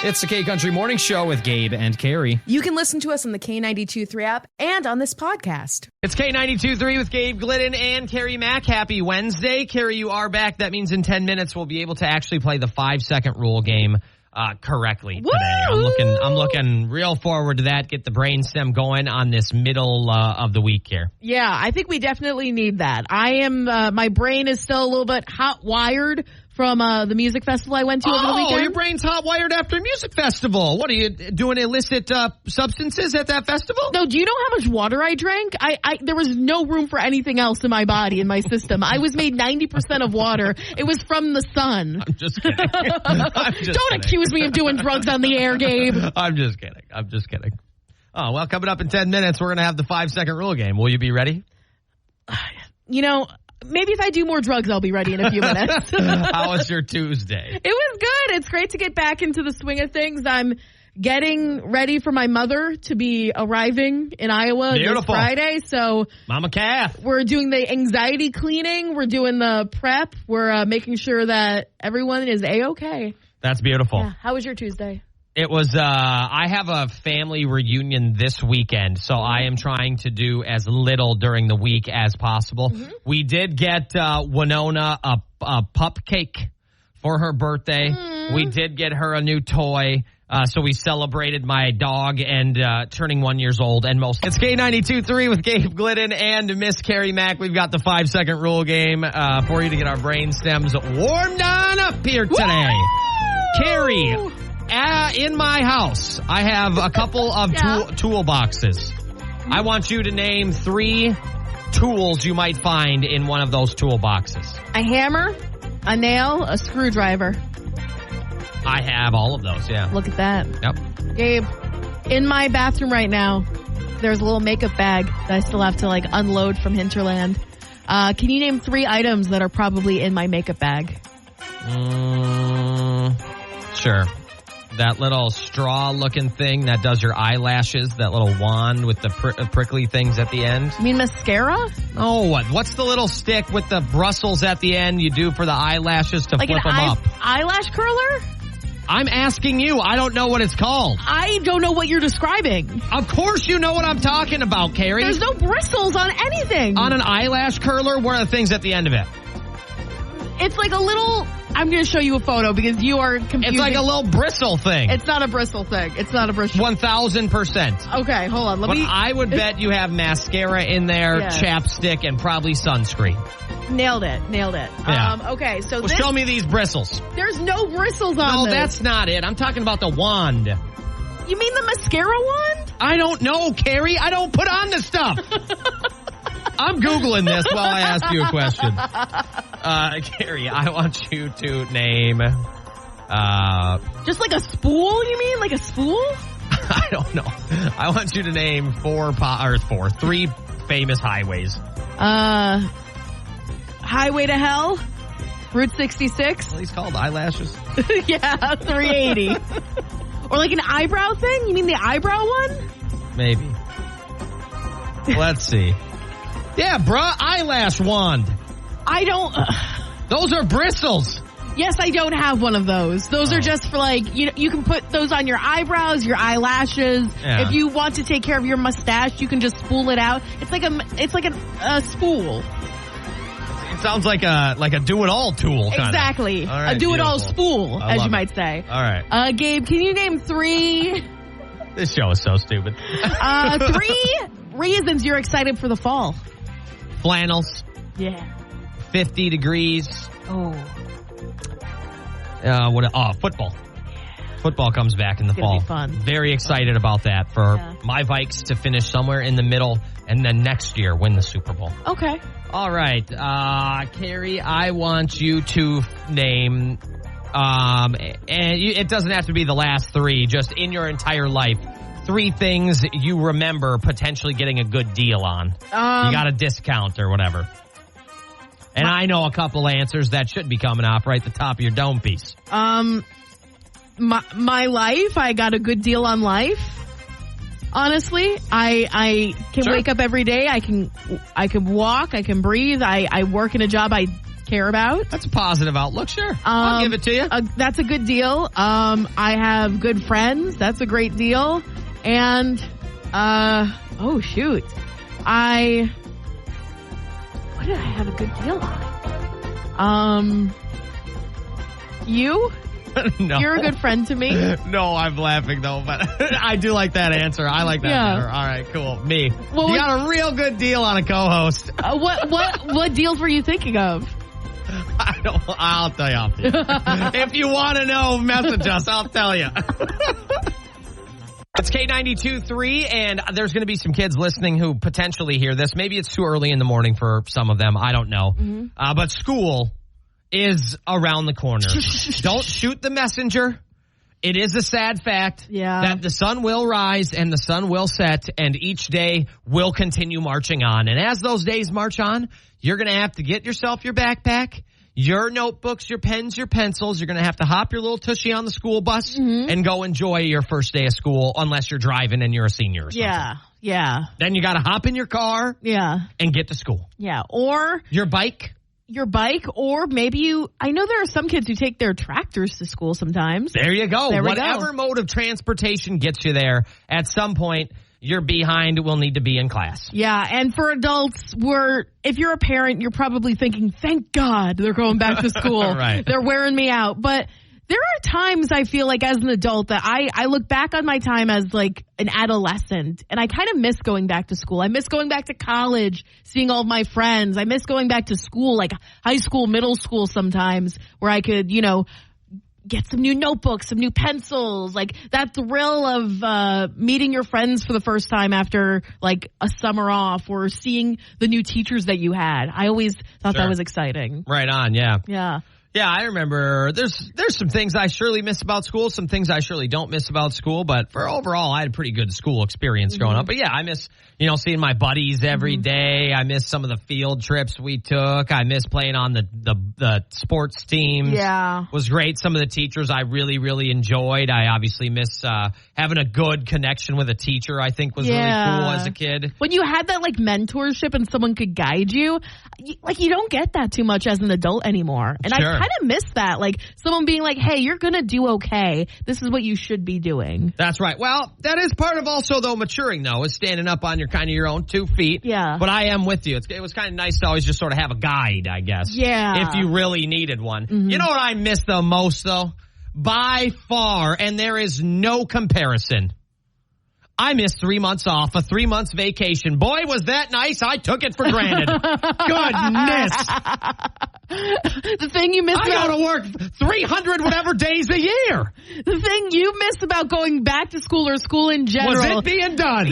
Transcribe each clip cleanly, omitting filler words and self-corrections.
It's the K-Country Morning Show with Gabe and Carrie. You can listen to us on the K92.3 app and on this podcast. It's K92.3 with Gabe Glidden and Carrie Mack. Happy Wednesday. Carrie, you are back. That means in 10 minutes we'll be able to actually play the 5-second rule game correctly today. I'm looking real forward to that. Get the brainstem going on this middle of the week here. Yeah, I think we definitely need that. I am, my brain is still a little bit hot wired from the music festival I went to over the weekend. Oh, your brain's hot wired after a music festival. What are you doing? Illicit substances at that festival? No, do you know how much water I drank? There was no room for anything else in my body, in my system. I was made 90% of water. It was from the sun. I'm just kidding. Don't accuse me of doing drugs on the air, Gabe. I'm just kidding. Oh, well, coming up in 10 minutes, we're going to have the 5-second rule game. Will you be ready? You know, maybe if I do more drugs, I'll be ready in a few minutes. How was your Tuesday? It was good. It's great to get back into the swing of things. I'm getting ready for my mother to be arriving in Iowa this Friday. So Mama Kath. We're doing the anxiety cleaning. We're doing the prep. We're making sure that everyone is A-okay. That's beautiful. Yeah. How was your Tuesday? It was, I have a family reunion this weekend, so I am trying to do as little during the week as possible. Mm-hmm. We did get Winona a pup cake for her birthday. Mm. We did get her a new toy. So we celebrated my dog and turning 1 year old and most. It's K92.3 with Gabe Glidden and Miss Carrie Mack. We've got the 5-second rule game for you to get our brain stems warmed on up here today. Woo! Carrie. In my house, I have a couple of toolboxes. I want you to name 3 tools you might find in one of those toolboxes. A hammer, a nail, a screwdriver. I have all of those, yeah. Look at that. Yep. Gabe, in my bathroom right now, there's a little makeup bag that I still have to unload from Hinterland. Can you name 3 items that are probably in my makeup bag? Sure. That little straw-looking thing that does your eyelashes, that little wand with the prickly things at the end. You mean mascara? Oh, what? What's the little stick with the bristles at the end you do for the eyelashes to flip them up? Eyelash curler? I'm asking you. I don't know what it's called. I don't know what you're describing. Of course you know what I'm talking about, Carrie. There's no bristles on anything. On an eyelash curler, what are the things at the end of it? It's like a little... I'm going to show you a photo because you are confusing. It's like a little bristle thing. It's not a bristle thing. It's not a bristle. 1,000%. Okay, hold on. I would bet you have mascara in there, chapstick, and probably sunscreen. Nailed it. Yeah. Okay, so show me these bristles. There's no bristles on No, this. that's not it. I'm talking about the wand. You mean the mascara wand? I don't know, Carrie. I don't put on the stuff. I'm Googling this while I ask you a question. Carrie, I want you to name... Just like a spool, you mean? Like a spool? I don't know. I want you to name 3 famous highways. Highway to Hell, Route 66. Well, he's called eyelashes. Yeah, 380. Or like an eyebrow thing? You mean the eyebrow one? Maybe. Let's see. Yeah, bruh, eyelash wand. I don't... Those are bristles. Yes, I don't have one of those. Those are just for you can put those on your eyebrows, your eyelashes. Yeah. If you want to take care of your mustache, you can just spool it out. It's like a spool. It sounds like a do-it-all tool. Kinda. Exactly. Right, a do-it-all spool, as you might say. All right. Gabe, can you name 3... This show is so stupid. 3 reasons you're excited for the fall. Flannels. Yeah. 50 degrees. Oh. Football. Football comes back in the fall. It's gonna be fun. Very excited about that for my Vikes to finish somewhere in the middle and then next year win the Super Bowl. Okay. All right. Carrie, I want you to name, and it doesn't have to be the last 3, just in your entire life, 3 things you remember potentially getting a good deal on. You got a discount or whatever. And I know a couple answers that should be coming off right at the top of your dome piece. My life, I got a good deal on life. Honestly, I can wake up every day. I can walk. I can breathe. I work in a job I care about. That's a positive outlook, sure. I'll give it to you. That's a good deal. I have good friends. That's a great deal. And, oh shoot. What did I have a good deal on? You? No. You're a good friend to me. No, I'm laughing though, but I do like that answer. I like that better. All right, cool. Me. Well, you got a real good deal on a co-host. What deals were you thinking of? I'll tell you off the air. If you want to know, message us. I'll tell you. It's K92.3, and there's going to be some kids listening who potentially hear this. Maybe it's too early in the morning for some of them. I don't know. Mm-hmm. But school is around the corner. Don't shoot the messenger. It is a sad fact that the sun will rise and the sun will set, and each day will continue marching on. And as those days march on, you're going to have to get yourself your backpack, your notebooks, your pens, your pencils. You're going to have to hop your little tushy on the school bus and go enjoy your first day of school, unless you're driving and you're a senior or something. Yeah. Then you got to hop in your car and get to school. Yeah, or your bike, or maybe I know there are some kids who take their tractors to school sometimes. There you go. Whatever mode of transportation gets you there, at some point, your behind will need to be in class. Yeah, and for adults, if you're a parent, you're probably thinking, thank God they're going back to school. Right. They're wearing me out. But there are times I feel like as an adult that I look back on my time as like an adolescent, and I kind of miss going back to school. I miss going back to college, seeing all of my friends. I miss going back to school, like high school, middle school sometimes, where I could, get some new notebooks, some new pencils, like that thrill of meeting your friends for the first time after like a summer off, or seeing the new teachers that you had. I always thought that was exciting. Right on, yeah. Yeah. Yeah, I remember there's some things I surely miss about school, some things I surely don't miss about school, but for overall, I had a pretty good school experience growing up. But yeah, I miss, seeing my buddies every day. I miss some of the field trips we took. I miss playing on the sports teams. Yeah. Was great. Some of the teachers I really, really enjoyed. I obviously miss having a good connection with a teacher, I think was really cool as a kid. When you had that like mentorship and someone could guide you, like you don't get that too much as an adult anymore. And I kind of miss that. Like someone being like, hey, you're going to do okay. This is what you should be doing. That's right. Well, that is part of also, though, maturing, though, is standing up on your own 2 feet. Yeah. But I am with you. It was kind of nice to always just sort of have a guide, I guess. Yeah. If you really needed one. Mm-hmm. You know what I miss the most, though? By far, and there is no comparison. I missed 3 months off, a 3 months vacation. Boy, was that nice. I took it for granted. Goodness. The thing you miss I go to work 300 whatever days a year. The thing you miss about going back to school or school in general. Was it being done?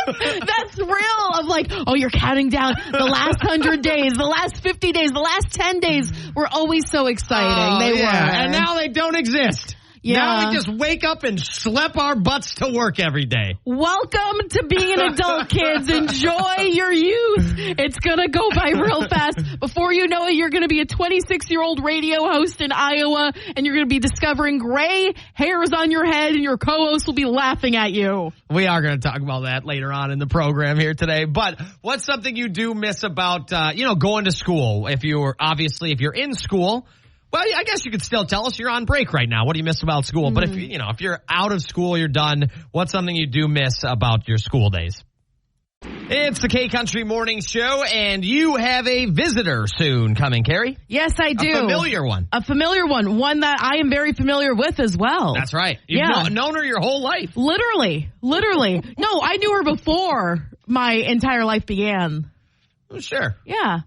That's real of like, oh, you're counting down the last 100 days, the last 50 days, the last 10 days were always so exciting. They were. And now they don't exist. Yeah. Now we just wake up and schlep our butts to work every day. Welcome to being an adult, kids. Enjoy your youth. It's going to go by real fast. Before you know it, you're going to be a 26-year-old radio host in Iowa, and you're going to be discovering gray hairs on your head, and your co-host will be laughing at you. We are going to talk about that later on in the program here today. But what's something you do miss about, going to school? If you're in school, well, I guess you could still tell us you're on break right now. What do you miss about school? But if you're out of school, you're done. What's something you do miss about your school days? It's the K Country Morning Show, and you have a visitor soon coming, Carrie. Yes, I do. A familiar one. A familiar one. One that I am very familiar with as well. That's right. You've known her your whole life. Literally. No, I knew her before my entire life began. Sure. Yeah.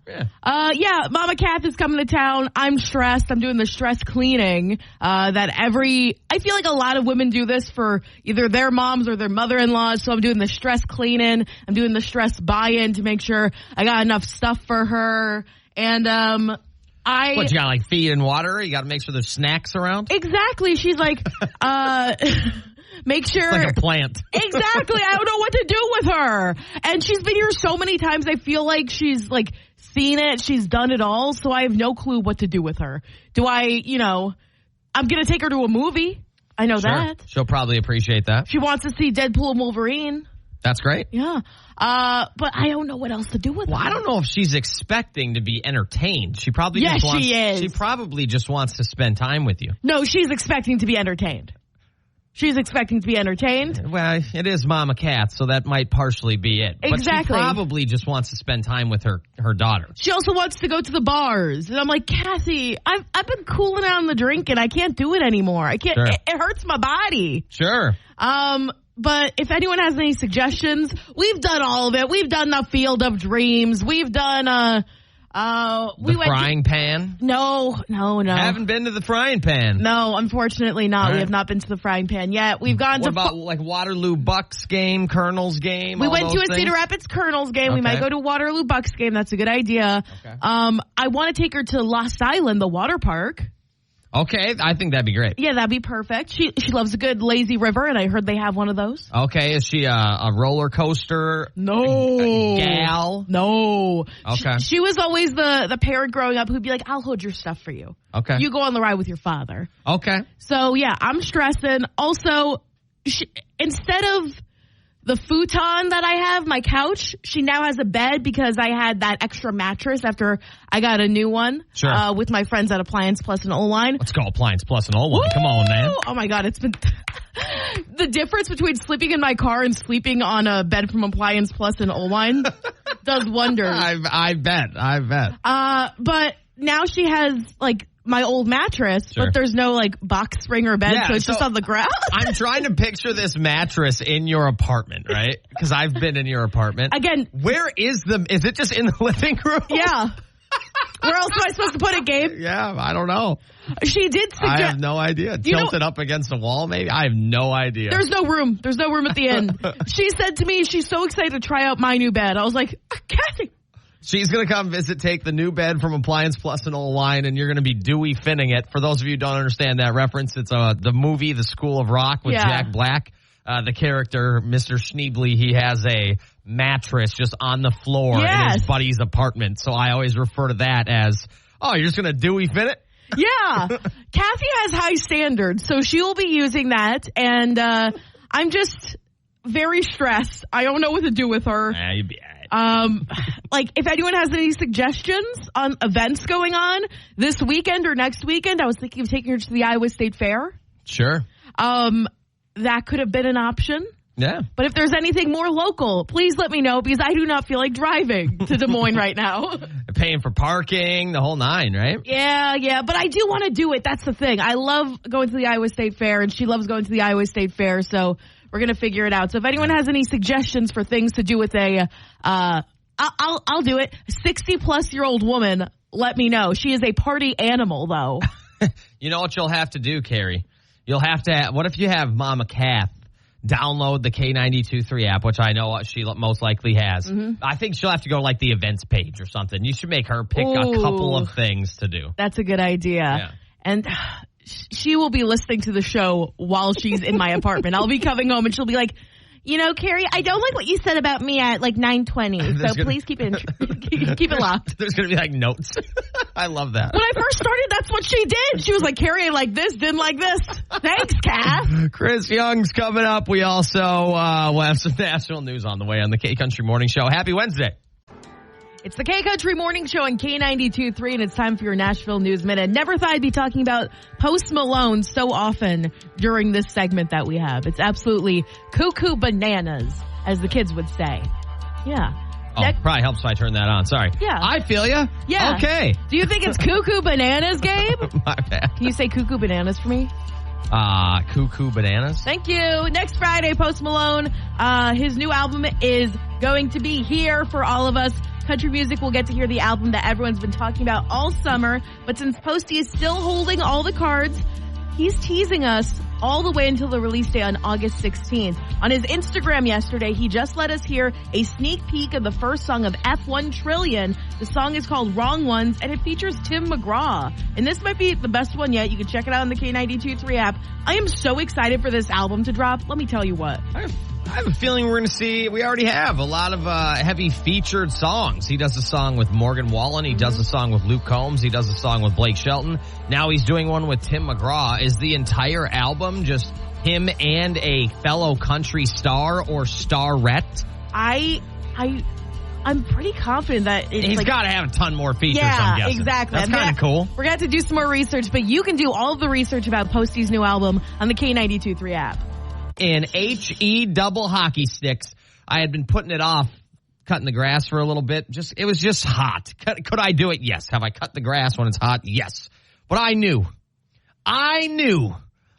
Mama Kath is coming to town. I'm stressed. I'm doing the stress cleaning. I feel like a lot of women do this for either their moms or their mother-in-laws. So I'm doing the stress cleaning. I'm doing the stress buy-in to make sure I got enough stuff for her. And, you got like feed and water? You got to make sure there's snacks around? Exactly. She's like, make sure. It's like a plant. Exactly. I don't know what to do with her. And she's been here so many times. I feel like she's like seen it. She's done it all. So I have no clue what to do with her. I'm going to take her to a movie. I know that. She'll probably appreciate that. She wants to see Deadpool and Wolverine. That's great. Yeah. But I don't know what else to do with her. I don't know if she's expecting to be entertained. She probably she is. She probably just wants to spend time with you. No, she's expecting to be entertained. She's expecting to be entertained. Well, it is Mama Cat, so that might partially be it. Exactly. But she probably just wants to spend time with her daughter. She also wants to go to the bars. And I'm like, Kathy, I've been cooling down the drink and I can't do it anymore. I can't. Sure. It hurts my body. Sure. But if anyone has any suggestions, we've done all of it. We've done the Field of Dreams. We've done the frying pan? No. Haven't been to the frying pan. No, unfortunately not. Right. We have not been to the frying pan yet. We've gone what about like Waterloo Bucks game, Colonel's game? We went to a Cedar Rapids Colonel's game. Okay. We might go to Waterloo Bucks game. That's a good idea. Okay. I want to take her to Lost Island, the water park. Okay, I think that'd be great. Yeah, that'd be perfect. She loves a good lazy river, and I heard they have one of those. Okay, is she a roller coaster? No. Gal? No. Okay. She was always the parent growing up who'd be like, I'll hold your stuff for you. Okay. You go on the ride with your father. Okay. So, yeah, I'm stressing. Also, instead of the futon that I have, my couch, she now has a bed because I had that extra mattress after I got a new one. Sure. With my friends at Appliance Plus and O-Line. Let's go Appliance Plus and O-Line. Come on, man. Oh, my God. It's been the difference between sleeping in my car and sleeping on a bed from Appliance Plus and O-Line does wonders. I bet. But now she has, like, my old mattress, sure. But there's no like box spring or bed, so it's just on the ground. I'm trying to picture this mattress in your apartment, right? Because I've been in your apartment. Again, where is it just in the living room? Yeah. Where else am I supposed to put it, Gabe? Yeah, I don't know. She did suggest. I have no idea. Tilted up against a wall, maybe? I have no idea. There's no room. There's no room at the end. She said to me she's so excited to try out my new bed. I was like, Kathy. She's going to come take the new bed from Appliance Plus and O-Line, and you're going to be Dewey Finning it. For those of you who don't understand that reference, it's the movie The School of Rock with Jack Black. The character, Mr. Schneebly, he has a mattress just on the floor in his buddy's apartment. So I always refer to that as, you're just going to Dewey Fin it? Yeah. Kathy has high standards, so she will be using that, and I'm just very stressed. I don't know what to do with her. You'd be like if anyone has any suggestions on events going on this weekend or next weekend, I was thinking of taking her to the Iowa State Fair. Sure. That could have been an option. Yeah. But if there's anything more local, please let me know because I do not feel like driving to Des Moines right now. Paying for parking, the whole nine, right? Yeah. But I do want to do it. That's the thing. I love going to the Iowa State Fair, and she loves going to the Iowa State Fair, so we're going to figure it out. So if anyone has any suggestions for things to do with I'll do it. 60-plus-year-old woman, let me know. She is a party animal, though. You know what you'll have to do, Carrie? You'll have to, what if you have Mama Kath download the K92.3 app, which I know she most likely has. Mm-hmm. I think she'll have to go to like the events page or something. You should make her pick a couple of things to do. That's a good idea. Yeah. And she will be listening to the show while she's in my apartment. I'll be coming home and she'll be like, Carrie, I don't like what you said about me at like 9:20. So please keep it keep it locked. There's going to be like notes. I love that. When I first started, that's what she did. She was like, Carrie, I like this, didn't like this. Thanks, Kath. Chris Young's coming up. We also will have some national news on the way on the K Country Morning Show. Happy Wednesday. It's the K Country Morning Show on K92.3, and it's time for your Nashville News Minute. Never thought I'd be talking about Post Malone so often during this segment that we have. It's absolutely cuckoo bananas, as the kids would say. Yeah. Probably helps if I turn that on. Sorry. Yeah. I feel ya. Yeah. Okay. Do you think it's cuckoo bananas, Gabe? My bad. Can you say cuckoo bananas for me? Cuckoo bananas. Thank you. Next Friday, Post Malone, his new album is going to be here for all of us. Country music will get to hear the album that everyone's been talking about all summer. But since Posty is still holding all the cards, he's teasing us all the way until the release day on August 16th. On his Instagram yesterday, he just let us hear a sneak peek of the first song of F1 Trillion. The song is called Wrong Ones, and it features Tim McGraw. And this might be the best one yet. You can check it out on the K92.3 app. I am so excited for this album to drop. Let me tell you what. I have a feeling we're going to see, we already have a lot of heavy featured songs. He does a song with Morgan Wallen. He does a song with Luke Combs. He does a song with Blake Shelton. Now he's doing one with Tim McGraw. Is the entire album just him and a fellow country star or starette? I'm pretty confident that it's he's got to have a ton more features, I'm guessing. Exactly. That's kind of cool. We're going to have to do some more research, but you can do all of the research about Posty's new album on the K92.3 app. In HE double hockey sticks, I had been putting it off, cutting the grass for a little bit. It was just hot. Could I do it? Yes. Have I cut the grass when it's hot? Yes. But I knew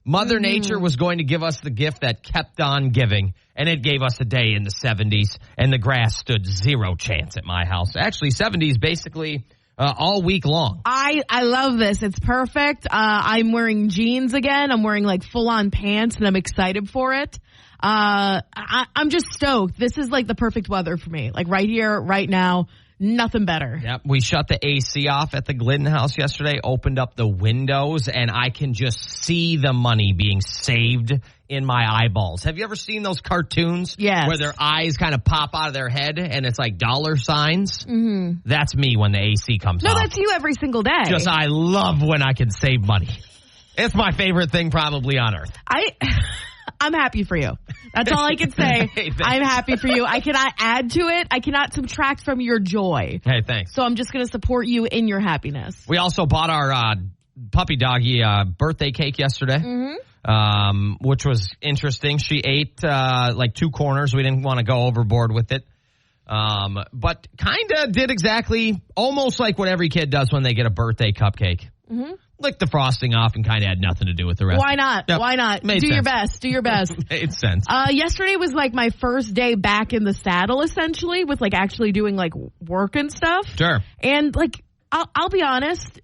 Mother Nature was going to give us the gift that kept on giving, and it gave us a day in the 70s, and the grass stood zero chance at my house. Actually, 70s basically all week long. I love this. It's perfect. I'm wearing jeans again. I'm wearing like full-on pants, and I'm excited for it. I'm just stoked. This is like the perfect weather for me. Like right here, right now. Nothing better. Yep. We shut the AC off at the Glidden house yesterday, opened up the windows, and I can just see the money being saved in my eyeballs. Have you ever seen those cartoons? Yes. Where their eyes kind of pop out of their head and it's like dollar signs? Mm-hmm. That's me when the AC comes off. No, that's you every single day. Just I love when I can save money. It's my favorite thing probably on earth. I'm happy for you. That's all I can say. Hey, I'm happy for you. I cannot add to it. I cannot subtract from your joy. Hey, thanks. So I'm just going to support you in your happiness. We also bought our puppy doggy birthday cake yesterday, which was interesting. She ate like 2 corners. We didn't want to go overboard with it. But kind of did exactly almost like what every kid does when they get a birthday cupcake. Mm-hmm. Licked the frosting off and kind of had nothing to do with the rest. Why not? Yep. Why not? Made Do sense. your best. Do your best. Made sense. Yesterday was like my first day back in the saddle, essentially, with like actually doing like work and stuff. Sure. And like, I'll be honest,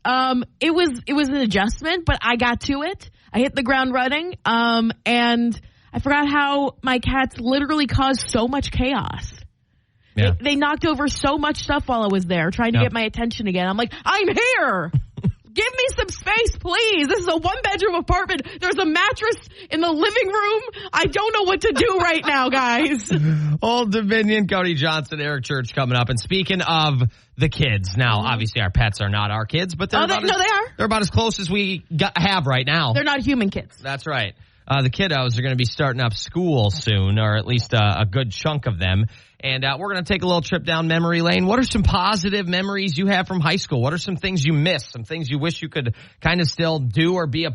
it was an adjustment, but I got to it. I hit the ground running, and I forgot how my cats literally caused so much chaos. Yeah. They knocked over so much stuff while I was there, trying to get my attention again. I'm like, I'm here. Give me some space, please. This is a 1-bedroom apartment. There's a mattress in the living room. I don't know what to do right now, guys. Old Dominion, Cody Johnson, Eric Church coming up. And speaking of the kids, now, obviously our pets are not our kids, but they're they are. They're about as close as we have right now. They're not human kids. That's right. The kiddos are going to be starting up school soon, or at least a good chunk of them. And we're going to take a little trip down memory lane. What are some positive memories you have from high school? What are some things you miss? Some things you wish you could kind of still do or be a...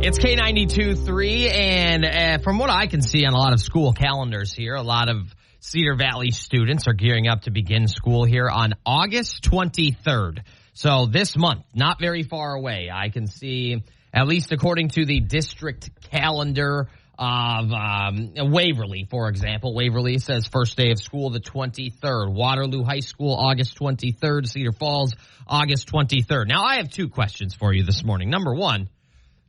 It's K92.3, and from what I can see on a lot of school calendars here, a lot of Cedar Valley students are gearing up to begin school here on August 23rd. So this month, not very far away. I can see, at least according to the district calendar of Waverly, for example. Waverly says first day of school the 23rd. Waterloo High School, August 23rd. Cedar Falls, August 23rd. Now, I have 2 questions for you this morning. Number 1,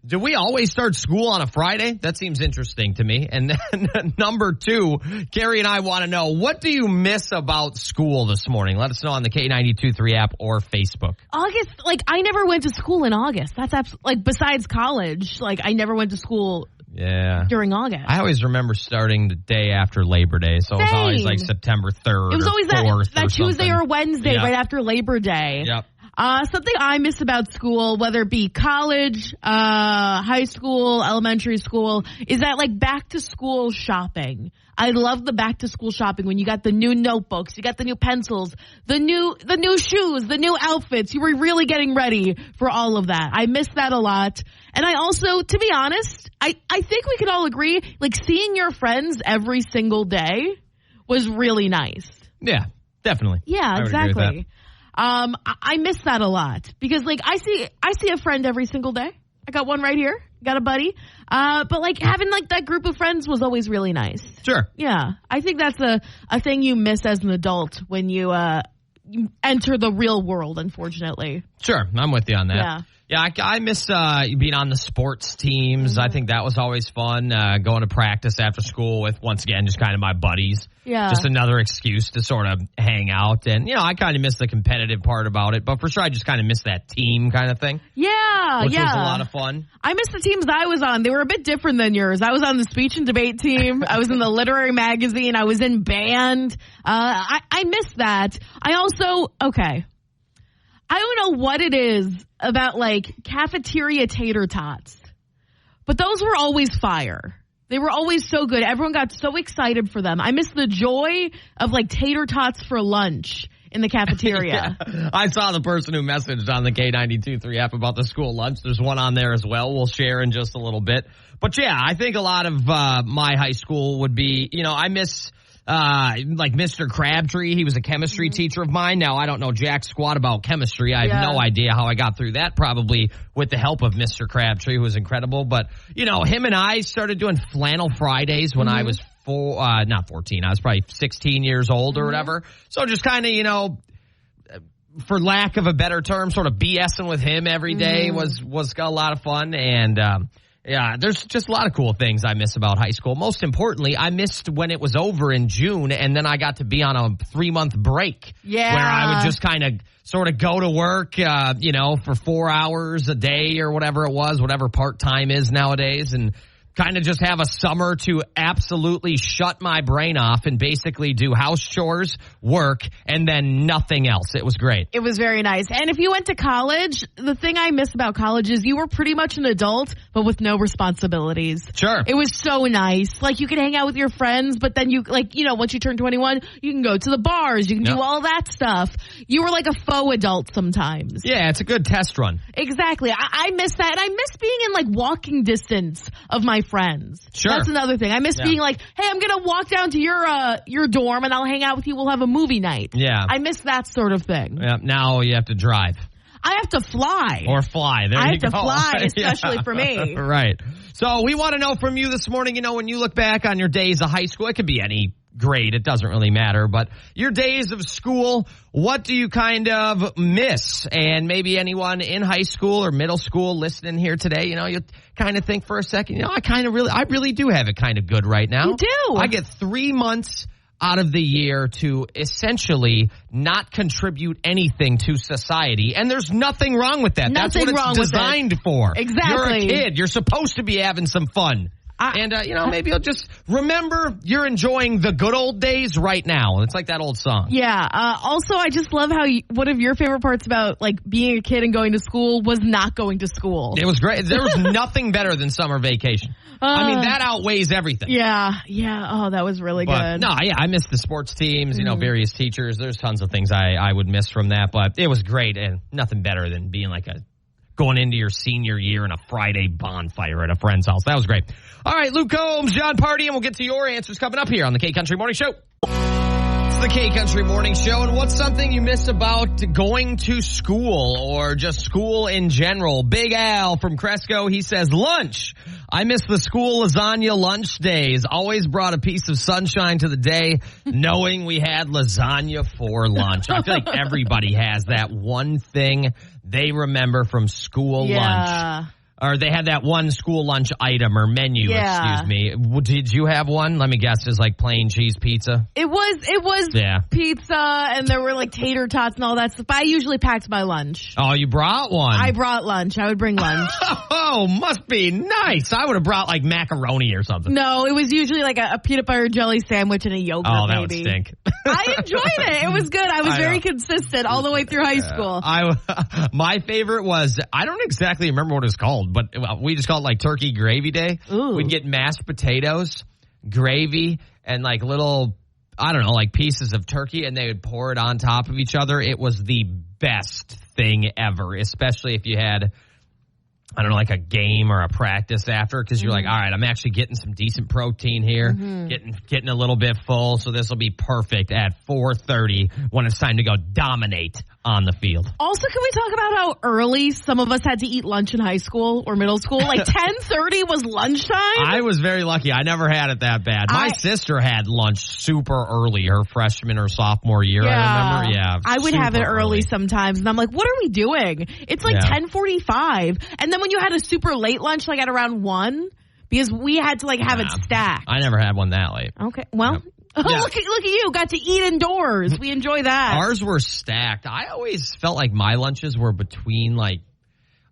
do we always start school on a Friday? That seems interesting to me. And then number 2, Carrie and I want to know, what do you miss about school this morning? Let us know on the K92.3 app or Facebook. August, like, I never went to school in August. That's like, besides college, like, I never went to school during August. I always remember starting the day after Labor Day, so it was always like September 3rd. It was always that Tuesday or Wednesday right after Labor Day. Yep. Something I miss about school, whether it be college, high school, elementary school, is that like back to school shopping. I love the back to school shopping when you got the new notebooks, you got the new pencils, the new shoes, the new outfits. You were really getting ready for all of that. I miss that a lot. And I also, to be honest, I think we could all agree, like seeing your friends every single day was really nice. Yeah, definitely. Yeah, exactly. I miss that a lot because like I see a friend every single day. I got one right here. Got a buddy. But like having like that group of friends was always really nice. Sure. Yeah. I think that's a thing you miss as an adult when you enter the real world, unfortunately. Sure. I'm with you on that. Yeah. Yeah, I miss being on the sports teams. I think that was always fun, going to practice after school with, once again, just kind of my buddies. Yeah. Just another excuse to sort of hang out. And, you know, I kind of miss the competitive part about it. But for sure, I just kind of miss that team kind of thing. Yeah, which was a lot of fun. I miss the teams I was on. They were a bit different than yours. I was on the speech and debate team. I was in the literary magazine. I was in band. I miss that. I also, okay. I don't know what it is about like cafeteria tater tots. But those were always fire. They were always so good. Everyone got so excited for them. I miss the joy of like tater tots for lunch in the cafeteria. Yeah. I saw the person who messaged on the K92.3 app about the school lunch. There's one on there as well. We'll share in just a little bit. But yeah, I think a lot of my high school would be, I miss like Mr. Crabtree. He was a chemistry teacher of mine. Now, I don't know jack squat about chemistry. I have no idea how I got through that, probably with the help of Mr. Crabtree, who was incredible. But, him and I started doing Flannel Fridays when I was not 14. I was probably 16 years old or whatever. So just kind of, for lack of a better term, sort of BSing with him every day was a lot of fun. And, yeah, there's just a lot of cool things I miss about high school. Most importantly, I missed when it was over in June, and then I got to be on a 3-month break. Yeah. Where I would just kind of sort of go to work, for 4 hours a day or whatever it was, whatever part-time is nowadays, and kind of just have a summer to absolutely shut my brain off and basically do house chores, work, and then nothing else. It was great. It was very nice. And if you went to college, the thing I miss about college is you were pretty much an adult, but with no responsibilities. Sure. It was so nice. Like, you could hang out with your friends, but then once you turn 21, you can go to the bars. You can do all that stuff. You were like a faux adult sometimes. Yeah, it's a good test run. Exactly. I miss that. And I miss being in like walking distance of my friends. Sure. That's another thing. I miss being like, hey, I'm going to walk down to your dorm and I'll hang out with you. We'll have a movie night. Yeah. I miss that sort of thing. Yeah. Now you have to drive. I have to fly. Or fly. There I you have to go. fly, especially for me. Right. So we want to know from you this morning, when you look back on your days of high school, it could be any grade. It doesn't really matter. But your days of school, what do you kind of miss? And maybe anyone in high school or middle school listening here today, you kind of think for a second, I really do have it kind of good right now. You do. I get 3 months out of the year to essentially not contribute anything to society. And there's nothing wrong with that. That's what it's designed for. Exactly. You're a kid. You're supposed to be having some fun. Maybe you'll just remember you're enjoying the good old days right now. It's like that old song. Yeah. Also, I just love how one of your favorite parts about like being a kid and going to school was not going to school. It was great. There was nothing better than summer vacation. That outweighs everything. Yeah. Yeah. Oh, that was really good. No, yeah, I miss the sports teams, various teachers. There's tons of things I would miss from that, but it was great and nothing better than being going into your senior year in a Friday bonfire at a friend's house. That was great. All right, Luke Combs, John Party, and we'll get to your answers coming up here on the K-Country Morning Show. It's the K-Country Morning Show, and what's something you miss about going to school or just school in general? Big Al from Cresco, he says, lunch. I miss the school lasagna lunch days. Always brought a piece of sunshine to the day, knowing we had lasagna for lunch. I feel like everybody has that one thing they remember from school lunch. Or they had that one school lunch item or menu, excuse me. Did you have one? Let me guess, it's like plain cheese pizza? It was pizza, and there were like tater tots and all that stuff. But I usually packed my lunch. Oh, you brought one? I brought lunch. I would bring lunch. Oh, must be nice. I would have brought like macaroni or something. No, it was usually like a peanut butter jelly sandwich and a yogurt. Oh, that maybe. would stink. I enjoyed it. It was good. I was very consistent all the way through high school. My favorite was, I don't exactly remember what it was called, but we just called it like turkey gravy day. Ooh. We'd get mashed potatoes, gravy, and like little, I don't know, like pieces of turkey, and they would pour it on top of each other. It was the best thing ever, especially if you had, I don't know, like a game or a practice after, because you're like, all right, I'm actually getting some decent protein here, getting a little bit full, so this will be perfect at 4:30 when it's time to go dominate on the field. Also, can we talk about how early some of us had to eat lunch in high school or middle school? Like 10:30 was lunchtime? I was very lucky. I never had it that bad. My sister had lunch super early, her freshman or sophomore year, I remember. Yeah, I would have it early sometimes, and I'm like, what are we doing? It's like 10:45. And then when you had a super late lunch, like at around 1, because we had to like have it stacked. I never had one that late. Okay, well... Yep. Oh, yeah. Look at you. Got to eat indoors. We enjoy that. Ours were stacked. I always felt like my lunches were between like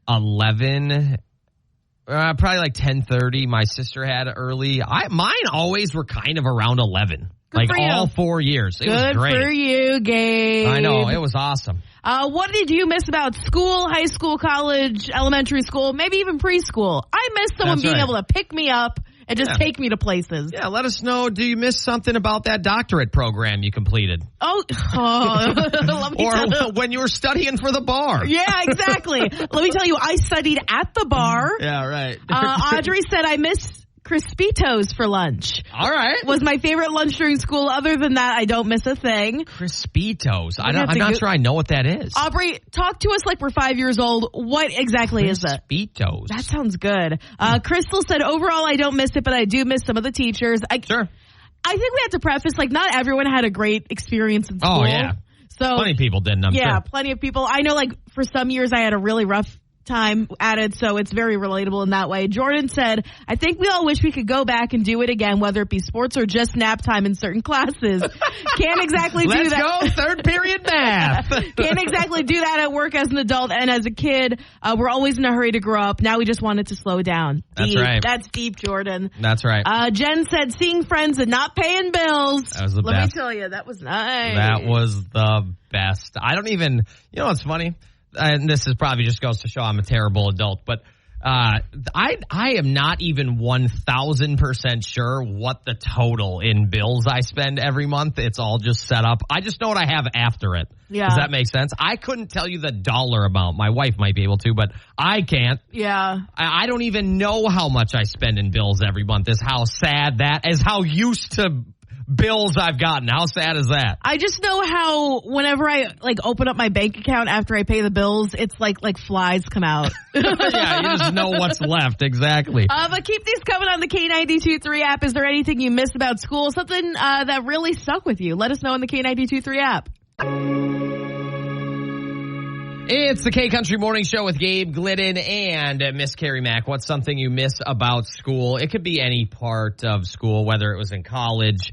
11, probably like 10:30. My sister had early. Mine always were kind of around 11. Good for you. All 4 years. It was Good great. for you, Gabe. I know. It was awesome. What did you miss about school, high school, college, elementary school, maybe even preschool? I miss someone That's being right. able to pick me up and just take me to places. Yeah, let us know. Do you miss something about that doctorate program you completed? Let me tell you. Or when you were studying for the bar? Yeah, exactly. Let me tell you, I studied at the bar. Yeah, right. Audrey said I miss Crispitos for lunch. All right. Was my favorite lunch during school. Other than that, I don't miss a thing. Crispitos. I'm have to not go- sure I know what that is. Aubrey, talk to us like we're 5 years old. What exactly is it? Crispitos. That sounds good. Crystal said, overall, I don't miss it, but I do miss some of the teachers. Sure. I think we have to preface, like, not everyone had a great experience in school. Oh, yeah. So, Plenty of people didn't, I'm yeah, sure. plenty of people. I know, like, for some years I had a really rough time at it, so it's very relatable in that way. Jordan said, I think we all wish we could go back and do it again, whether it be sports or just nap time in certain classes. Can't exactly do Let's that. go third period math. Can't exactly do that at work as an adult and as a kid. We're always in a hurry to grow up. Now we just want it to slow down. That's Deep. right. That's deep, Jordan. That's right. Jen said, seeing friends and not paying bills. That was the Let best. me tell you, that was nice. That was the best. I don't even, you know what's funny? And this is probably just goes to show I'm a terrible adult, but I am not even 1,000% sure what the total in bills I spend every month. It's all just set up. I just know what I have after it. Yeah. Does that make sense? I couldn't tell you the dollar amount. My wife might be able to, but I can't. Yeah. I don't even know how much I spend in bills every month. Is how sad that is. How used to bills I've gotten. How sad is that? I just know how whenever I like open up my bank account after I pay the bills, it's like flies come out. Yeah, you just know what's left. Exactly. But keep these coming on the K92.3 app. Is there anything you missed about school? Something that really stuck with you? Let us know in the K92.3 app. It's the K Country Morning Show with Gabe Glidden and Miss Carrie Mack. What's something you miss about school? It could be any part of school, whether it was in college,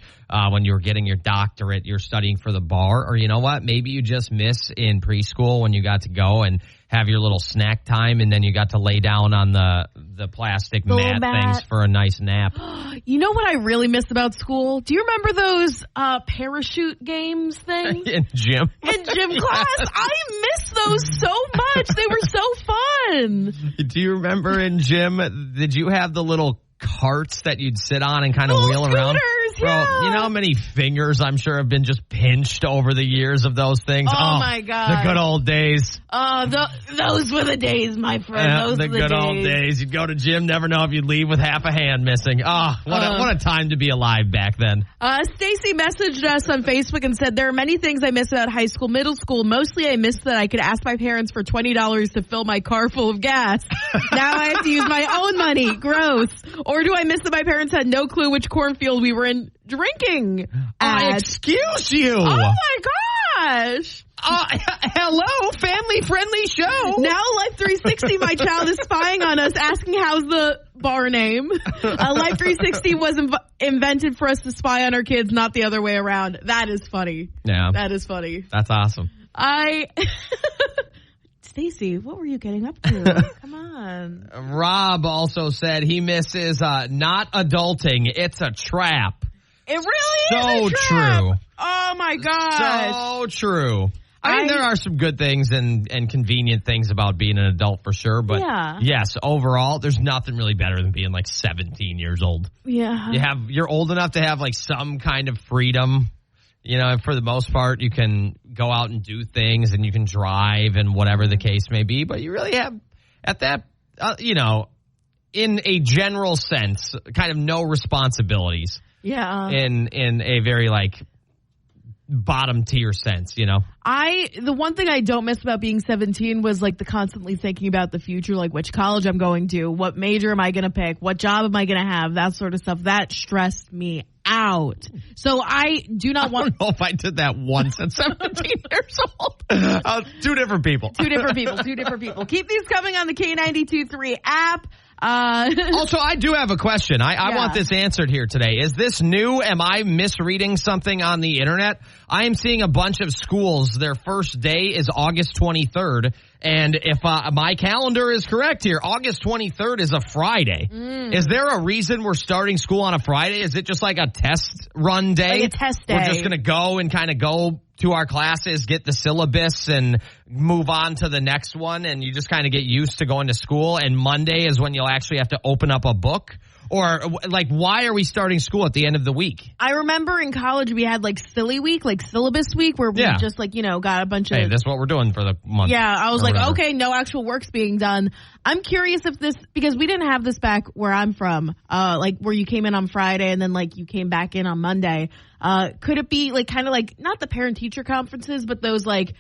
when you were getting your doctorate, you're studying for the bar, or you know what? Maybe you just miss in preschool when you got to go and have your little snack time, and then you got to lay down on the plastic mat things for a nice nap. You know what I really miss about school? Do you remember those parachute games things? In gym. In gym class? I miss those so much. They were so fun. Do you remember in gym, did you have the little carts that you'd sit on and kind of wheel around? Bro, Yeah. you know how many fingers I'm sure have been just pinched over the years of those things? Oh, my God. The good old days. Those were the days, my friend. Those the were good old days. You'd go to gym, never know if you'd leave with half a hand missing. What a time to be alive back then. Stacy messaged us on Facebook and said, there are many things I miss about high school, middle school. Mostly I miss that I could ask my parents for $20 to fill my car full of gas. Now I have to use my own money. Gross. Or do I miss that my parents had no clue which cornfield we were in drinking at? Excuse you. Oh, my gosh. Hello, family-friendly show. Now Life 360, my child is spying on us, asking how's the bar name. Life 360 was invented for us to spy on our kids, not the other way around. That is funny. Yeah. That is funny. That's awesome. Stacy, what were you getting up to? Come on. Rob also said he misses not adulting. It's a trap. It really is a trap. True. Oh, my gosh. So true. I mean, there are some good things and convenient things about being an adult for sure, but yes, overall, there's nothing really better than being like 17 years old. Yeah. You're old enough to have like some kind of freedom. You know, for the most part, you can go out and do things and you can drive and whatever the case may be, but you really have at that, in a general sense, kind of no responsibilities. Yeah. In a very like bottom tier sense, you know. The one thing I don't miss about being 17 was like the constantly thinking about the future, like which college I'm going to, what major am I going to pick, what job am I going to have, that sort of stuff. That stressed me out. So I do not want. I don't know if I did that once at 17 years old. Two different people. Two different people. Keep these coming on the K92.3 app. Also, I do have a question. I want this answered here today. Is this new? Am I misreading something on the internet? I am seeing a bunch of schools, their first day is August 23rd. And if my calendar is correct here, August 23rd is a Friday. Is there a reason we're starting school on a Friday? Is it just like a test run day? Like a test day. We're just going to go and kind of go to our classes, get the syllabus, and move on to the next one, and you just kind of get used to going to school, and Monday is when you'll actually have to open up a book? Or, like, why are we starting school at the end of the week? I remember in college we had, like, silly week, like syllabus week, where we just, like, got a bunch of... Hey, that's what we're doing for the month. Yeah, I was like, whatever. okay, no actual work's being done. I'm curious if this... Because we didn't have this back where I'm from, like, where you came in on Friday and then, like, you came back in on Monday. Could it be, like, kind of like, not the parent-teacher conferences, but those, like,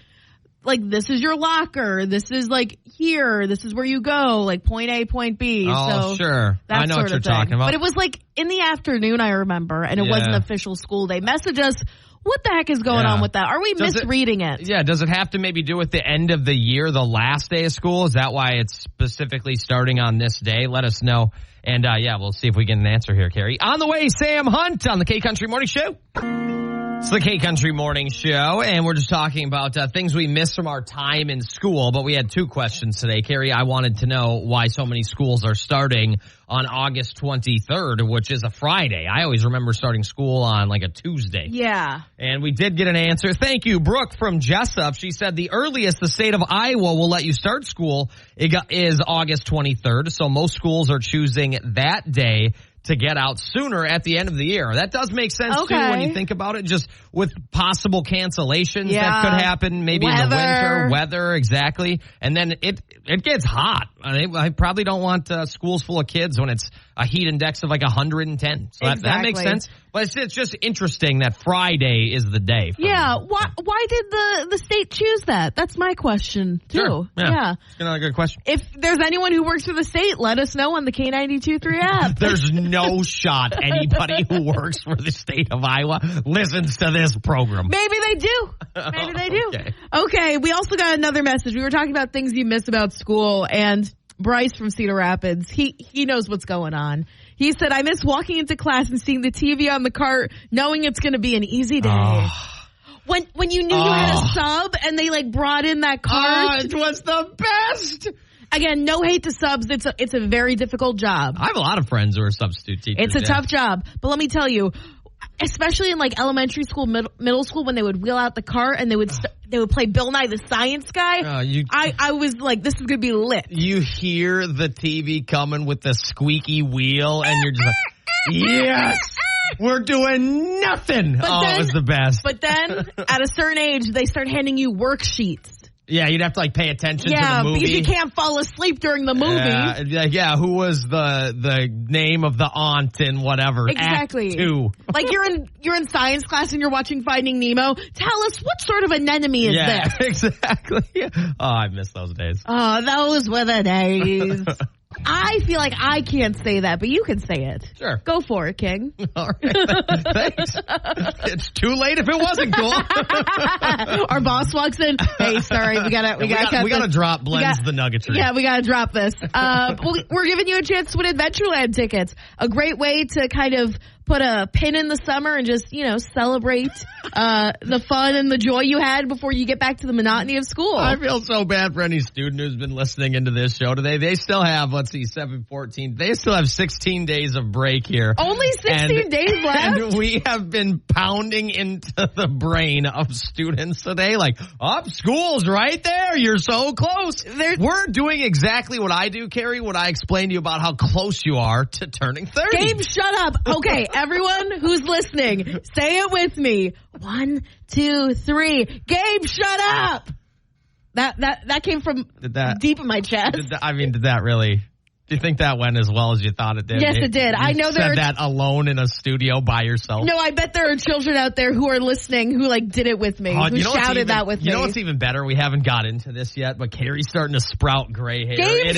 this is your locker, this is, like, here, this is where you go, like, point A, point B. Oh, so sure. I know what you're talking about. But it was, like, in the afternoon, I remember, and it wasn't official school day. Message us, what the heck is going on with that? Are we misreading it? Yeah, does it have to maybe do with the end of the year, the last day of school? Is that why it's specifically starting on this day? Let us know. And, we'll see if we get an answer here, Carrie. On the way, Sam Hunt on the K-Country Morning Show. It's the K-Country Morning Show, and we're just talking about things we missed from our time in school, but we had two questions today. Carrie, I wanted to know why so many schools are starting on August 23rd, which is a Friday. I always remember starting school on, like, a Tuesday. Yeah. And we did get an answer. Thank you, Brooke from Jessup. She said the earliest the state of Iowa will let you start school is August 23rd, so most schools are choosing that day to get out sooner at the end of the year. That does make sense, too, when you think about it, just with possible cancellations that could happen maybe in the winter. Weather, exactly. And then it gets hot. I probably don't want schools full of kids when it's a heat index of like 110. So that makes sense. But it's just interesting that Friday is the day. Yeah. Why did the state choose that? That's my question, too. Sure. Yeah. It's a good question. If there's anyone who works for the state, let us know on the K92.3 app. There's no shot anybody who works for the state of Iowa listens to this program. Maybe they do. Maybe they do. Okay. We also got another message. We were talking about things you miss about school, and Bryce from Cedar Rapids, he knows what's going on. He said, I miss walking into class and seeing the TV on the cart, knowing it's going to be an easy day. When you knew you had a sub and they like brought in that cart. It was the best. Again, no hate to subs. It's a very difficult job. I have a lot of friends who are substitute teachers. It's a tough job. But let me tell you, especially in like elementary school, middle school, when they would wheel out the cart and they would play Bill Nye the Science Guy. I was like, this is going to be lit. You hear the TV coming with the squeaky wheel and you're just like, yes, we're doing nothing. It was the best. But then at a certain age, they start handing you worksheets. Yeah, you'd have to like pay attention to the Yeah, movie. because you can't fall asleep during the movie. Yeah, who was the name of the aunt in whatever? Exactly. Act 2. Like you're in science class and you're watching Finding Nemo. Tell us, what sort of anemone is this? Exactly. Oh, I miss those days. Oh, those were the days. I feel like I can't say that, but you can say it. Sure. Go for it, King. All right. Thanks. It's too late if it wasn't cool. Our boss walks in. Hey, sorry, we gotta drop Blends the Nuggetry. Yeah, we gotta drop this. We're giving you a chance to win Adventureland tickets. A great way to kind of put a pin in the summer and just, celebrate the fun and the joy you had before you get back to the monotony of school. I feel so bad for any student who's been listening into this show today. They still have, 7-14. They still have 16 days of break here. Only 16 days left? And we have been pounding into the brain of students today. Like, school's right there. You're so close. We're doing exactly what I do, Carrie, when I explain to you about how close you are to turning 30. Gabe, shut up. Okay, everyone who's listening, say it with me. 1, 2, 3. Gabe, shut up. That came from deep in my chest. Did that really? Do you think that went as well as you thought it did? Yes, it did. I know said that alone in a studio by yourself. No, I bet there are children out there who are listening who did it with me, who shouted that with me. You know what's even better? We haven't got into this yet, but Carrie's starting to sprout gray hair. Gabe,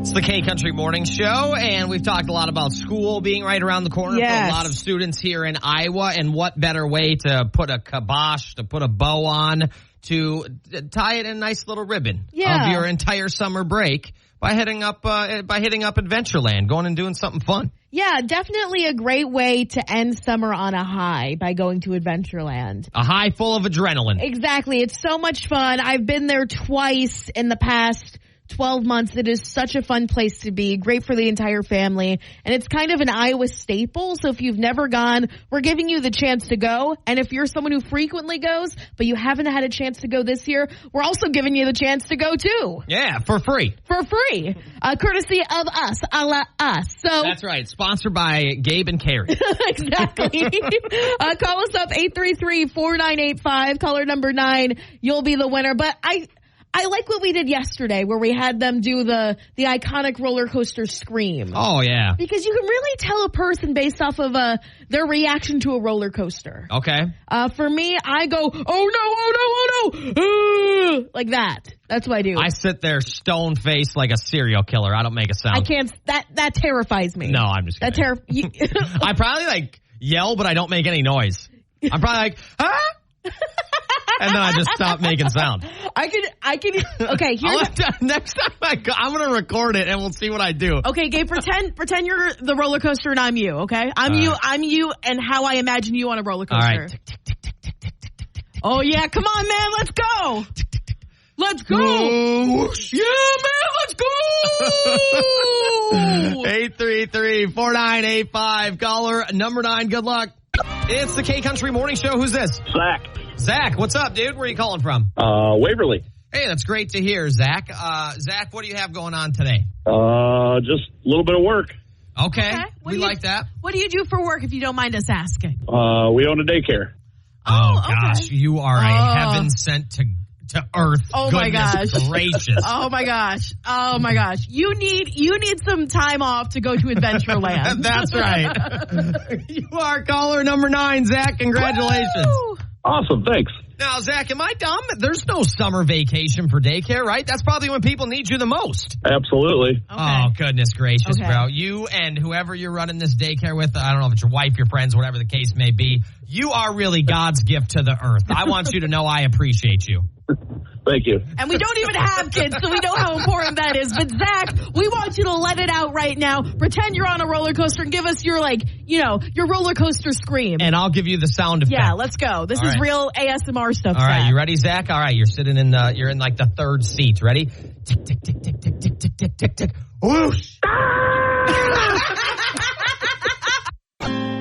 It's the K-Country Morning Show, and we've talked a lot about school being right around the corner for a lot of students here in Iowa, and what better way to put a kibosh, to put a bow on, to tie it in a nice little ribbon of your entire summer break by hitting up Adventureland, going and doing something fun. Yeah, definitely a great way to end summer on a high by going to Adventureland. A high full of adrenaline. Exactly. It's so much fun. I've been there twice in the past 12 months. It is such a fun place to be. Great for the entire family. And it's kind of an Iowa staple. So if you've never gone, we're giving you the chance to go. And if you're someone who frequently goes, but you haven't had a chance to go this year, we're also giving you the chance to go too. Yeah, for free. For free. Courtesy of us, a la us. So that's right. Sponsored by Gabe and Carrie. Exactly. Call us up 833-4985, caller number 9. You'll be the winner. But I like what we did yesterday where we had them do the iconic roller coaster scream. Oh, yeah. Because you can really tell a person based off of their reaction to a roller coaster. Okay. For me, I go, oh no, like that. That's what I do. I sit there stone-faced like a serial killer. I don't make a sound. I can't, that terrifies me. No, I'm just kidding. I probably yell, but I don't make any noise. I'm probably like, huh? And then I just stop making sound. I can. Okay, next time I'm going to record it and we'll see what I do. Okay, Gabe, pretend you're the roller coaster and I'm you, okay? I'm you and how I imagine you on a roller coaster. All right. Oh, yeah, come on, man, let's go. Let's go. Yeah, man, let's go. 833-4985, caller number 9, good luck. It's the K-Country Morning Show. Who's this? Zach, what's up, dude? Where are you calling from? Waverly. Hey, that's great to hear, Zach. Zach, what do you have going on today? Just a little bit of work. Okay. We like that. What do you do for work, if you don't mind us asking? We own a daycare. Oh gosh, you are a heaven sent to earth. Oh my gosh. Gracious. Oh my gosh. You need some time off to go to Adventureland. That's right. You are caller number 9, Zach. Congratulations. Woo! Awesome, thanks. Now, Zach, am I dumb? There's no summer vacation for daycare, right? That's probably when people need you the most. Absolutely. Okay. Oh, goodness gracious, Okay. bro. You and whoever you're running this daycare with, I don't know if it's your wife, your friends, whatever the case may be, you are really God's gift to the earth. I want you to know I appreciate you. Thank you. And we don't even have kids, so we know how important that is. But Zach, we want you to let it out right now. Pretend you're on a roller coaster and give us your your roller coaster scream. And I'll give you the sound effect. Yeah, let's go. This is real ASMR stuff. All right, Zach. you ready, Zach? All right, you're sitting in you're in like the 3rd seat. Ready? Tick, tick, tick, tick, tick, tick, tick, tick, tick, tick. Whoosh!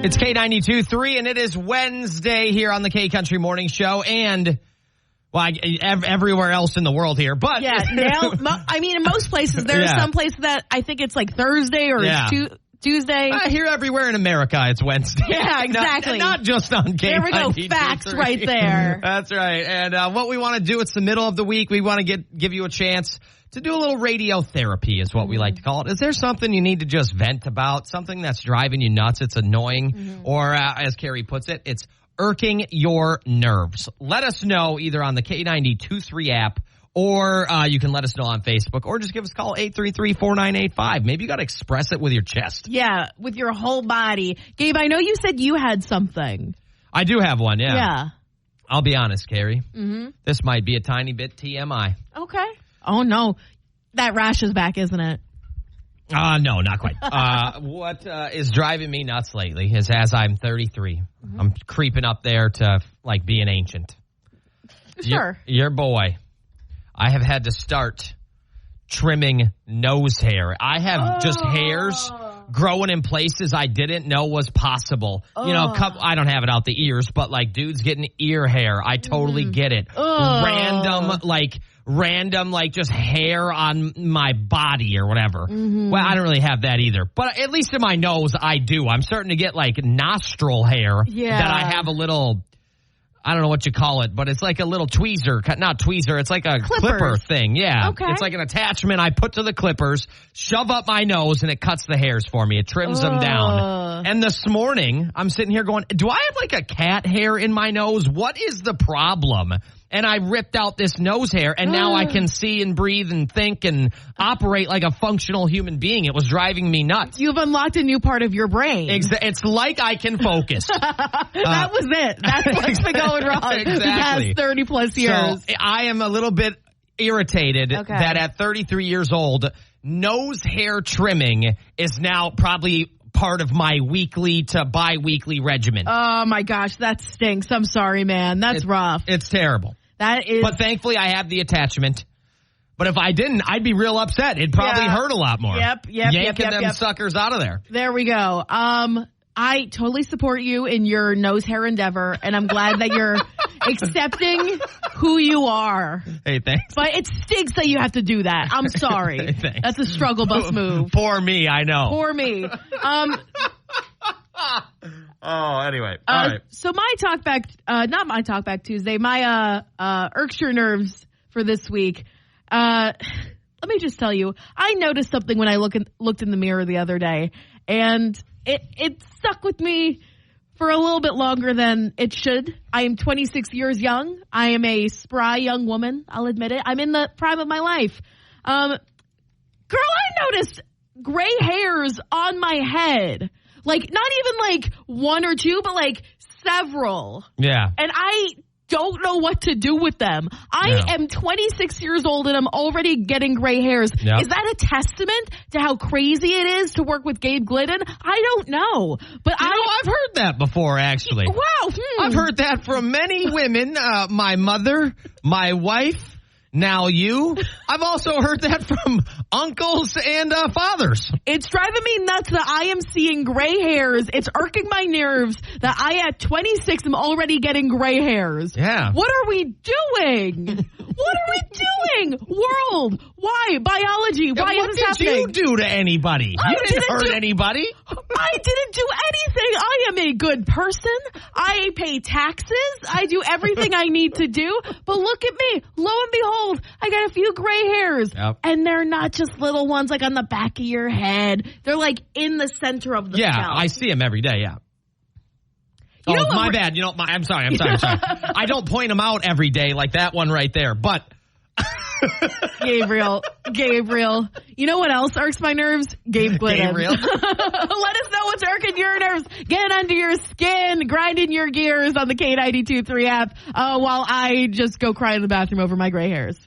It's K92.3, and it is Wednesday here on the K-Country Morning Show, and everywhere else in the world here. But yeah, now in most places there are some places that I think it's like Thursday or it's Tuesday. Here everywhere in America, it's Wednesday. Yeah, exactly. Not just on K92.3. There we go. Facts right there. That's right. And what we want to do, it's the middle of the week. We want to give you a chance to do a little radio therapy is what we like to call it. Is there something you need to just vent about? Something that's driving you nuts? It's annoying? Or as Carrie puts it, it's irking your nerves. Let us know either on the K92.3 app or you can let us know on Facebook or just give us a call 833-4985. Maybe you got to express it with your chest. Yeah, with your whole body. Gabe, I know you said you had something. I do have one, yeah. Yeah. I'll be honest, Carrie. This might be a tiny bit TMI. Okay. Oh, no. That rash is back, isn't it? No, not quite. What is driving me nuts lately is as I'm 33, I'm creeping up there to like being ancient. Sure. Your boy. I have had to start trimming nose hair. I have just hairs growing in places I didn't know was possible. You know, I don't have it out the ears, but like dudes getting ear hair. I totally get it. Random, like just hair on my body or whatever. Well, I don't really have that either. But at least in my nose, I do. I'm starting to get like nostril hair that I have a little, I don't know what you call it, but it's like a little tweezer. Not tweezer, it's like a clipper thing. Yeah. Okay. It's like an attachment I put to the clippers, shove up my nose, and it cuts the hairs for me. It trims them down. And this morning, I'm sitting here going, do I have like a cat hair in my nose? What is the problem? And I ripped out this nose hair, and now I can see and breathe and think and operate like a functional human being. It was driving me nuts. You've unlocked a new part of your brain. It's like I can focus. That was it. That's what's been going wrong the past 30 plus years. So I am a little bit irritated that at 33 years old, nose hair trimming is now probably part of my weekly to bi-weekly regimen. Oh my gosh, that stinks. I'm sorry, man. That's rough. It's terrible. That is. But thankfully I have the attachment. But if I didn't, I'd be real upset. It'd probably hurt a lot more. Yanking them suckers out of there. There we go. I totally support you in your nose hair endeavor, and I'm glad that you're accepting who you are. Hey, thanks. But it stinks that you have to do that. I'm sorry. Hey, thanks. That's a struggle bus move. Poor me, I know. Poor me. Anyway. All right. So my talkback, not my talkback Tuesday, my Irkshire nerves for this week. Let me just tell you, I noticed something when I looked in the mirror the other day, and it stuck with me for a little bit longer than it should. I am 26 years young. I am a spry young woman. I'll admit it. I'm in the prime of my life. Girl, I noticed gray hairs on my head. Like, not even like one or two, but like several. Yeah. And I don't know what to do with them. I am 26 years old and I'm already getting gray hairs. Yep. Is that a testament to how crazy it is to work with Gabe Glidden? I don't know. But I've heard that before, actually. Wow. I've heard that from many women. My mother, my wife, now you. I've also heard that from uncles and fathers. It's driving me nuts that I am seeing gray hairs. It's irking my nerves that I at 26 am already getting gray hairs. Yeah. What are we doing? What are we doing? World. Why? Biology. Why is this happening? What did you do to anybody? You didn't hurt anybody. I didn't do anything. I am a good person. I pay taxes. I do everything I need to do. But look at me. Lo and behold, I got a few gray hairs. Yep. And they're not just little ones like on the back of your head. They're like in the center of the scalp. Yeah, I see them every day, yeah. My bad. I'm sorry. I don't point them out every day like that one right there, but... Gabriel. You know what else irks my nerves? Gabe Glidden. Gabriel. Let us know what's irking your nerves. Get under your skin, grinding your gears on the K92.3 app while I just go cry in the bathroom over my gray hairs.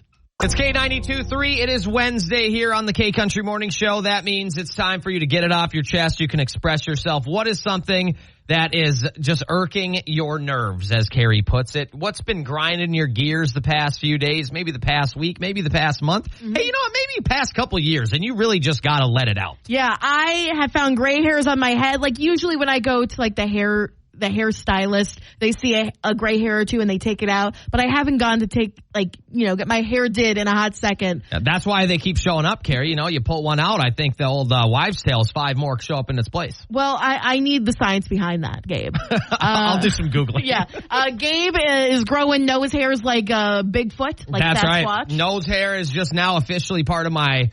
It's K92.3. It is Wednesday here on the K Country Morning Show. That means it's time for you to get it off your chest. You can express yourself. What is something that is just irking your nerves, as Carrie puts it? What's been grinding your gears the past few days, maybe the past week, maybe the past month? Mm-hmm. Hey, you know what? Maybe the past couple years, and you really just got to let it out. Yeah, I have found gray hairs on my head. Like, usually when I go to, like, the hairstylist, they see a gray hair or two and they take it out. But I haven't gone to get my hair did in a hot second. Yeah, that's why they keep showing up, Carrie. You pull one out, I think the old wives' tales, 5 more show up in its place. Well, I need the science behind that, Gabe. I'll do some Googling. Yeah. Gabe is growing nose hairs like Bigfoot, like that's right. Sasquatch. Nose hair is just now officially part of my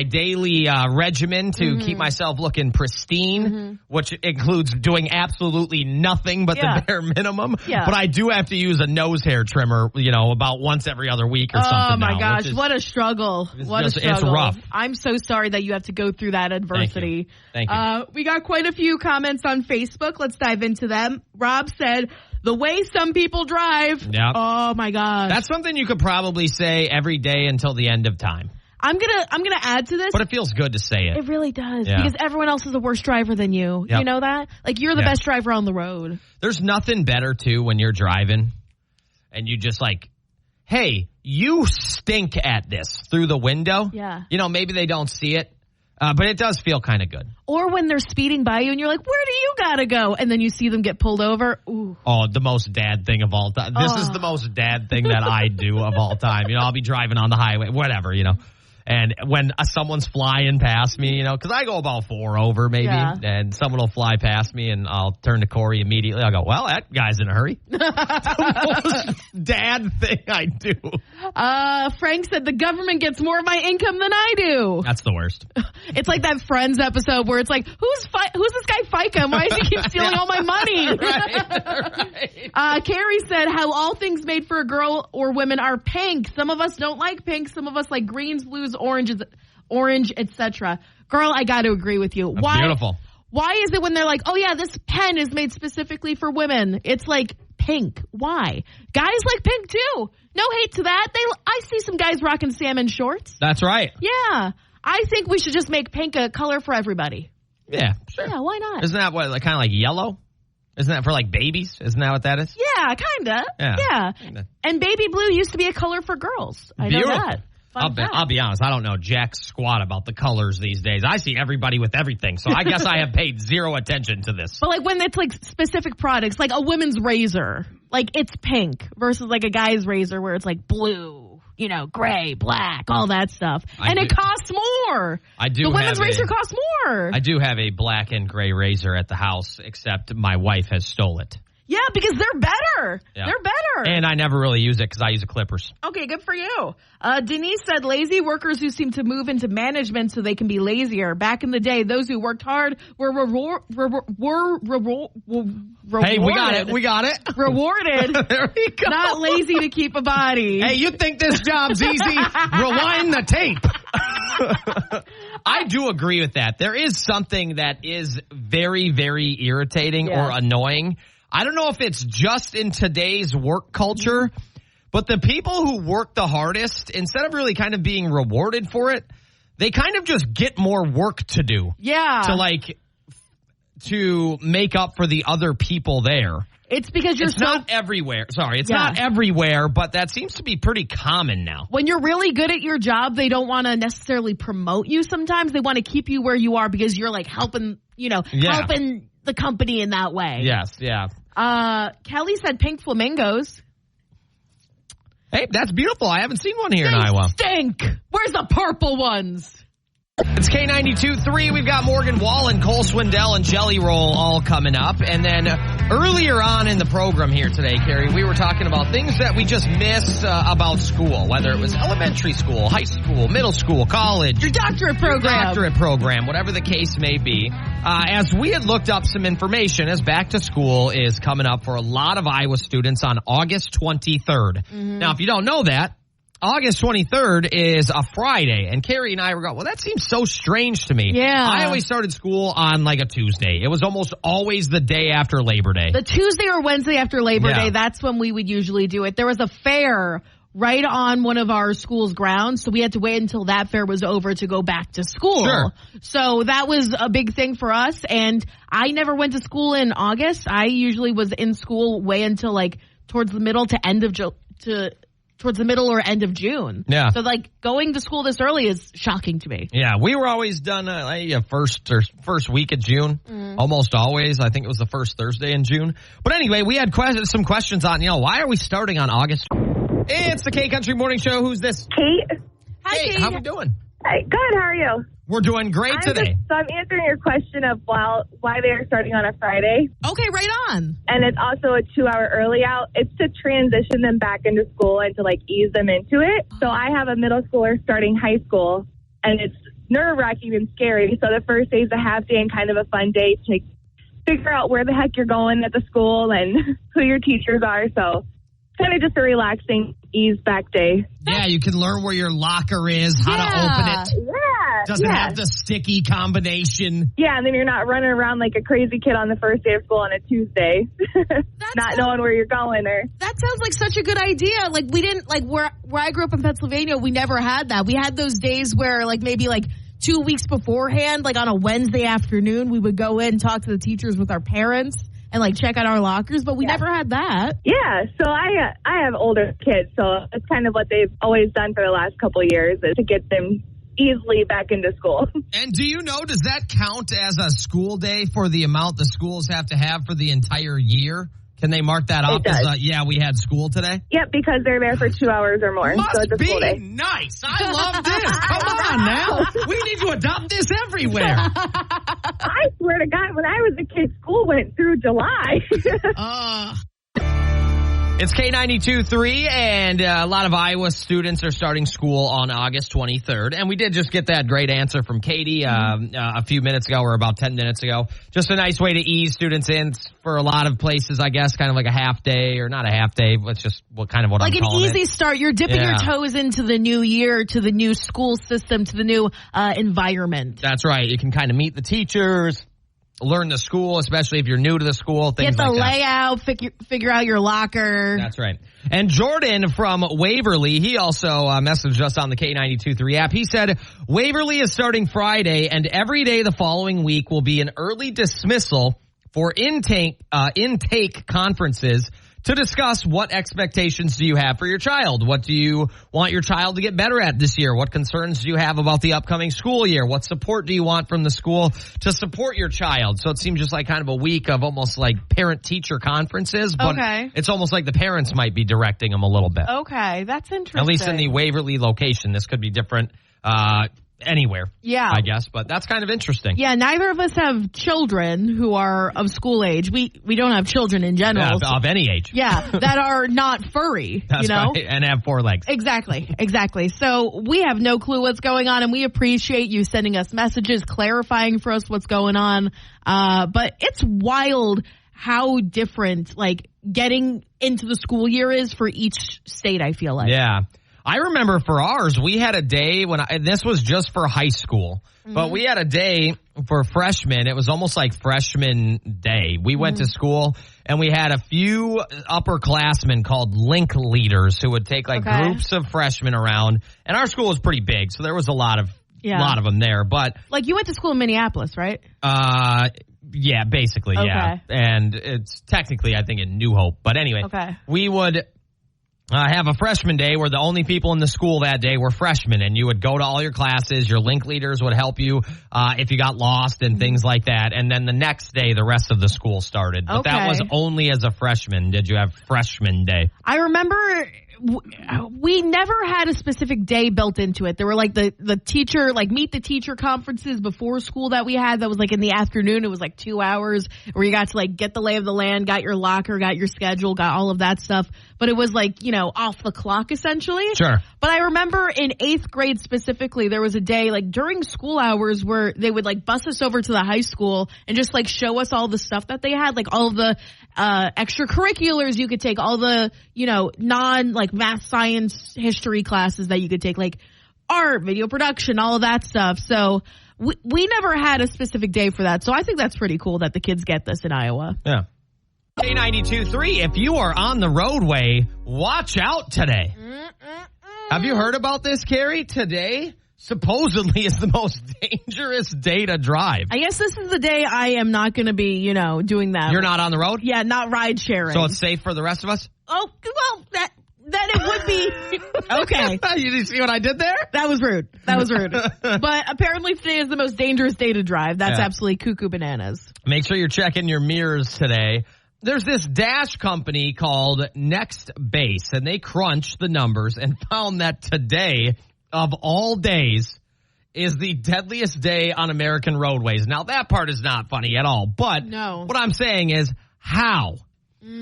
daily regimen to keep myself looking pristine, which includes doing absolutely nothing but the bare minimum. Yeah. But I do have to use a nose hair trimmer, about once every other week or something. Oh my gosh, what a struggle. It's rough. I'm so sorry that you have to go through that adversity. Thank you. We got quite a few comments on Facebook. Let's dive into them. Rob said, the way some people drive. Yep. Oh my gosh. That's something you could probably say every day until the end of time. I'm gonna add to this. But it feels good to say it. It really does. Yeah. Because everyone else is a worse driver than you. Yep. You know that? Like, you're the best driver on the road. There's nothing better, too, when you're driving and you just like, hey, you stink at this through the window. Yeah. Maybe they don't see it, but it does feel kind of good. Or when they're speeding by you and you're like, where do you gotta go? And then you see them get pulled over. Ooh. Oh, the most dad thing of all time. This is the most dad thing that I do of all time. I'll be driving on the highway, whatever, And when someone's flying past me, because I go about 4 over maybe, and someone will fly past me and I'll turn to Corey immediately. I'll go, well, that guy's in a hurry. The most dad thing I do. Frank said the government gets more of my income than I do. That's the worst. It's like that Friends episode where it's like, who's this guy FICA? Why does he keep stealing all my money? Right. Carrie said how all things made for a girl or women are pink. Some of us don't like pink. Some of us like greens, blues, orange, etc. Girl, I got to agree with you. That's beautiful. Why is it when they're like, oh yeah, this pen is made specifically for women? It's like pink. Why? Guys like pink too. No hate to that. I see some guys rocking salmon shorts. That's right. Yeah. I think we should just make pink a color for everybody. Yeah, sure. Yeah, why not? Isn't that what, like, kind of like yellow? Isn't that for like babies? Isn't that what that is? Yeah, kind of. Yeah. And baby blue used to be a color for girls. I know that. I'll be honest. I don't know jack squat about the colors these days. I see everybody with everything, so I guess I have paid zero attention to this. But like when it's like specific products, like a women's razor, like it's pink versus like a guy's razor where it's like blue, you know, gray, black, all that stuff. It costs more. The women's razor costs more. I do have a black and gray razor at the house, except my wife has stole it. Yeah, because they're better. Yeah. They're better. And I never really use it because I use the clippers. Okay, good for you. Denise said lazy workers who seem to move into management so they can be lazier. Back in the day, those who worked hard were rewarded. Hey, we got it. Rewarded. There we go. Not lazy to keep a body. Hey, you think this job's easy? Rewind the tape. I do agree with that. There is something that is very, very irritating or annoying. I don't know if it's just in today's work culture, but the people who work the hardest, instead of really kind of being rewarded for it, they kind of just get more work to do. Yeah. To make up for the other people there. It's because you're not everywhere. Sorry, it's not everywhere, but that seems to be pretty common now. When you're really good at your job, they don't want to necessarily promote you sometimes. They want to keep you where you are because you're like helping the company in that way. Yes, yeah. Kelly said pink flamingos. Hey, that's beautiful. I haven't seen one here in Iowa. Stink. Where's the purple ones? It's K92.3. We've got Morgan Wallen, Cole Swindell, and Jelly Roll all coming up. And then earlier on in the program here today, Carrie, we were talking about things that we just miss about school, whether it was elementary school, high school, middle school, college. Your doctorate program. Whatever the case may be. As we had looked up some information, as back to school is coming up for a lot of Iowa students on August 23rd. Mm-hmm. Now, if you don't know that, August 23rd is a Friday, and Carrie and I were going, well, that seems so strange to me. Yeah. I always started school on like a Tuesday. It was almost always the day after Labor Day. The Tuesday or Wednesday after Labor Day, that's when we would usually do it. There was a fair right on one of our school's grounds, so we had to wait until that fair was over to go back to school. Sure. So that was a big thing for us, and I never went to school in August. I usually was in school way until like towards the middle to end of towards the middle or end of June. Yeah. So, like, going to school this early is shocking to me. Yeah, we were always done first week of June. Almost always. I think it was the first Thursday in June. But anyway, we had some questions on, why are we starting on August? It's the K-Country Morning Show. Who's this? Kate. Hi, Kate. How we doing? Hi, good. How are you? We're doing great today. I'm answering your question of why they are starting on a Friday. Okay, right on. And it's also a 2-hour early out. It's to transition them back into school and to like ease them into it. So I have a middle schooler starting high school, and it's nerve-wracking and scary. So the first day is a half day and kind of a fun day to figure out where the heck you're going at the school and who your teachers are. So kind of just a relaxing, ease back day. Yeah, you can learn where your locker is, how to open it. Yeah. Doesn't have the sticky combination. Yeah, and then you're not running around like a crazy kid on the first day of school on a Tuesday, not knowing where you're going. That sounds like such a good idea. Like we didn't where I grew up in Pennsylvania, we never had that. We had those days where like maybe like 2 weeks beforehand, like on a Wednesday afternoon, we would go in and talk to the teachers with our parents and like check out our lockers, but we never had that. Yeah, so I have older kids, so it's kind of what they've always done for the last couple of years is to get them easily back into school. And do you know, does that count as a school day for the amount the schools have to have for the entire year? Can they mark that off as, we had school today? Yep, because they're there for 2 hours or more. Must so it's a full day. Nice. I love this. Come on now. We need to adopt this everywhere. I swear to God, when I was a kid, school went through July. It's K92.3, and a lot of Iowa students are starting school on August 23rd. And we did just get that great answer from Katie a few minutes ago, or about 10 minutes ago. Just a nice way to ease students in for a lot of places, I guess, kind of like a half day, or not a half day, but just I'm calling it. Like an easy start. You're dipping your toes into the new year, to the new school system, to the new environment. That's right. You can kind of meet the teachers, learn the school, especially if you're new to the school. Things Get the like that. layout, figure out your locker. That's right. And Jordan from Waverly, he also messaged us on the K92.3 app. He said, Waverly is starting Friday, and every day the following week will be an early dismissal for intake conferences to discuss what expectations do you have for your child. What do you want your child to get better at this year? What concerns do you have about the upcoming school year? What support do you want from the school to support your child? So it seems just like kind of a week of almost like parent-teacher conferences, but it's almost like the parents might be directing them a little bit. Okay, that's interesting. At least in the Waverly location. This could be different anywhere, I guess, but that's kind of interesting. Yeah, neither of us have children who are of school age. We don't have children in general. Of any age. Yeah, that are not furry, That's you know? right, and have 4 legs. Exactly. So we have no clue what's going on, and we appreciate you sending us messages, clarifying for us what's going on. But it's wild how different, like, getting into the school year is for each state, I feel like. Yeah. I remember for ours, we had a day this was just for high school, but we had a day for freshmen. It was almost like freshman day. We went to school and we had a few upperclassmen called link leaders who would take groups of freshmen around. And our school was pretty big, so there was a lot of them there. But like you went to school in Minneapolis, right? Yeah, basically, yeah. And it's technically, I think, in New Hope. But anyway, we would have a freshman day where the only people in the school that day were freshmen, and you would go to all your classes. Your link leaders would help you if you got lost and things like that. And then the next day, the rest of the school started. But that was only as a freshman. Did you have freshman day? I remember we never had a specific day built into it. There were like the teacher, like meet the teacher conferences before school that we had. That was like in the afternoon. It was like 2 hours where you got to like get the lay of the land, got your locker, got your schedule, got all of that stuff. But it was like, you know, off the clock essentially. Sure. But I remember in 8th grade specifically, there was a day like during school hours where they would like bus us over to the high school and just like show us all the stuff that they had, like all of the extracurriculars you could take, all the, you know, non like math, science, history classes that you could take, like art, video production, all of that stuff. So we never had a specific day for that. So I think that's pretty cool that the kids get this in Iowa. Yeah. K92.3, if you are on the roadway, watch out today. Have you heard about this, Carrie? Today supposedly is the most dangerous day to drive. I guess this is the day I am not going to be, you know, doing that. You're not on the road? Yeah, not ride sharing. So it's safe for the rest of us? Oh, well, then it would be. Okay. You see what I did there? That was rude. But apparently today is the most dangerous day to drive. That's absolutely cuckoo bananas. Make sure you're checking your mirrors today. There's this dash company called Next Base, and they crunched the numbers and found that today, of all days, is the deadliest day on American roadways. Now, that part is not funny at all, but what I'm saying is, how?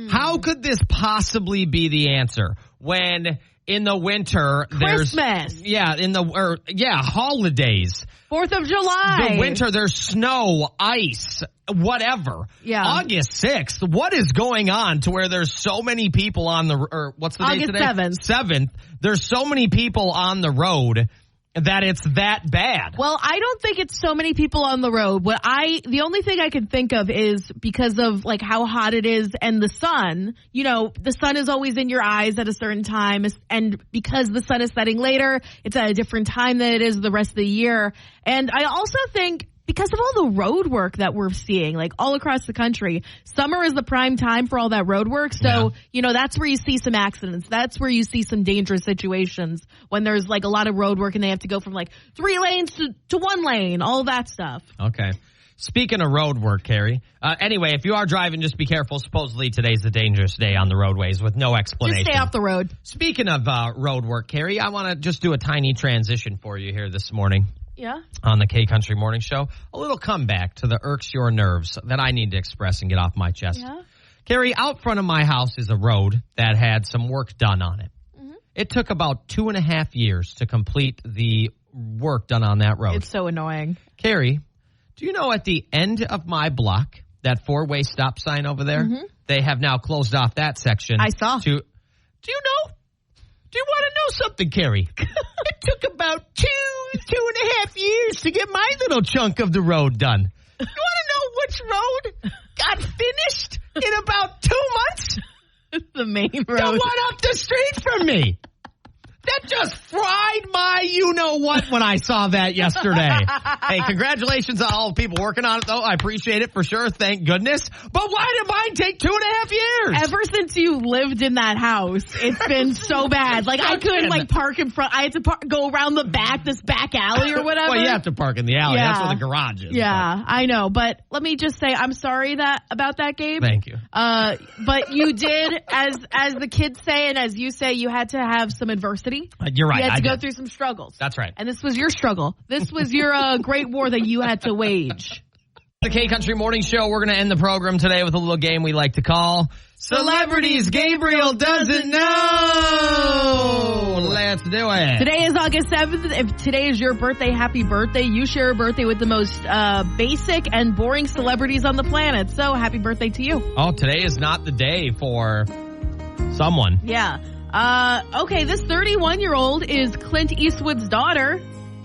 How could this possibly be the answer when in the winter Christmas. Holidays. 4th of July. The winter, there's snow, ice, whatever. Yeah. August 6th, what is going on to where there's so many people on the, or what's the date today? August 7th. There's so many people on the road that it's that bad. Well, I don't think it's so many people on the road. The only thing I can think of is because of like how hot it is and the sun, you know, the sun is always in your eyes at a certain time. And because the sun is setting later, it's at a different time than it is the rest of the year. And I also think because of all the road work that we're seeing, like all across the country, summer is the prime time for all that road work. So, you know, that's where you see some accidents. That's where you see some dangerous situations when there's like a lot of road work and they have to go from like 3 lanes to 1 lane, all that stuff. Okay. Speaking of road work, Carrie, anyway, if you are driving, just be careful. Supposedly today's a dangerous day on the roadways with no explanation. Just stay off the road. Speaking of road work, Carrie, I want to just do a tiny transition for you here this morning. Yeah. On the K Country Morning Show. A little comeback to the irks your nerves that I need to express and get off my chest. Yeah. Carrie, out front of my house is a road that had some work done on it. Mm-hmm. It took about 2.5 years to complete the work done on that road. It's so annoying. Carrie, do you know at the end of my block, that 4-way stop sign over there, they have now closed off that section. I saw. Do you know? Do you want to know something, Carrie? It took about 2.5 years to get my little chunk of the road done. You want to know which This road got finished in about 2 months. The main The road. one up the street from me. That just fried my you-know-what when I saw that yesterday. Hey, congratulations on all the people working on it, though. I appreciate it for sure. Thank goodness. But why did mine take 2.5 years? Ever since you lived in that house, it's been so bad. Like, I couldn't, park in front. I had to go around the back, this back alley or whatever. Well, you have to park in the alley. Yeah. That's where the garage is. Yeah, I know. But let me just say, I'm sorry about that, Gabe. Thank you. But you did, as the kids say and as you say, you had to have some adversity. You're right. You had to I go did. through some struggles. That's right. And this was your struggle. This was your great war that you had to wage. The K-Country Morning Show, we're going to end the program today with a little game we like to call Celebrities Gabriel Doesn't Know. Let's do it. Today is August 7th. If today is your birthday, happy birthday. You share a birthday with the most basic and boring celebrities on the planet. So happy birthday to you. Oh, today is not the day for someone. Yeah. Okay, this 31-year-old is Clint Eastwood's daughter.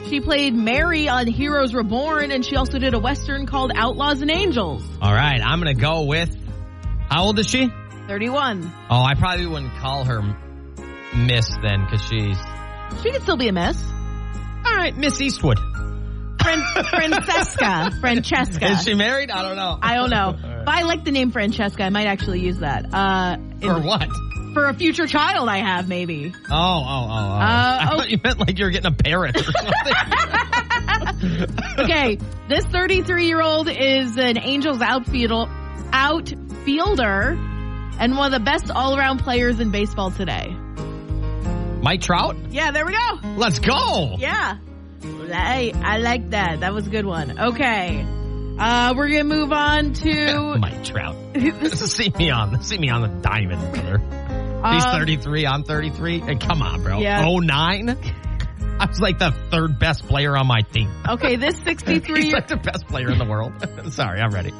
She played Mary on Heroes Reborn, and she also did a Western called Outlaws and Angels. All right, I'm going to go with, how old is she? 31. Oh, I probably wouldn't call her Miss then, because she's... She could still be a miss. All right, Miss Eastwood. Francesca. Is she married? I don't know. I don't know. Right. But I like the name Francesca. I might actually use that. For what? For a future child I have, maybe. Oh. I thought you meant like you were getting a parrot or something. Okay, this 33-year-old is an Angels outfielder and one of the best all-around players in baseball today. Mike Trout? Yeah, there we go. Let's go. Yeah. I like that. That was a good one. Okay. We're going to move on to... Mike Trout. See me on the diamond, brother. He's 33. I'm 33. Hey, come on, bro. Yeah. 09? I was like the third best player on my team. Okay, this 63... He's like the best player in the world. Sorry, I'm ready.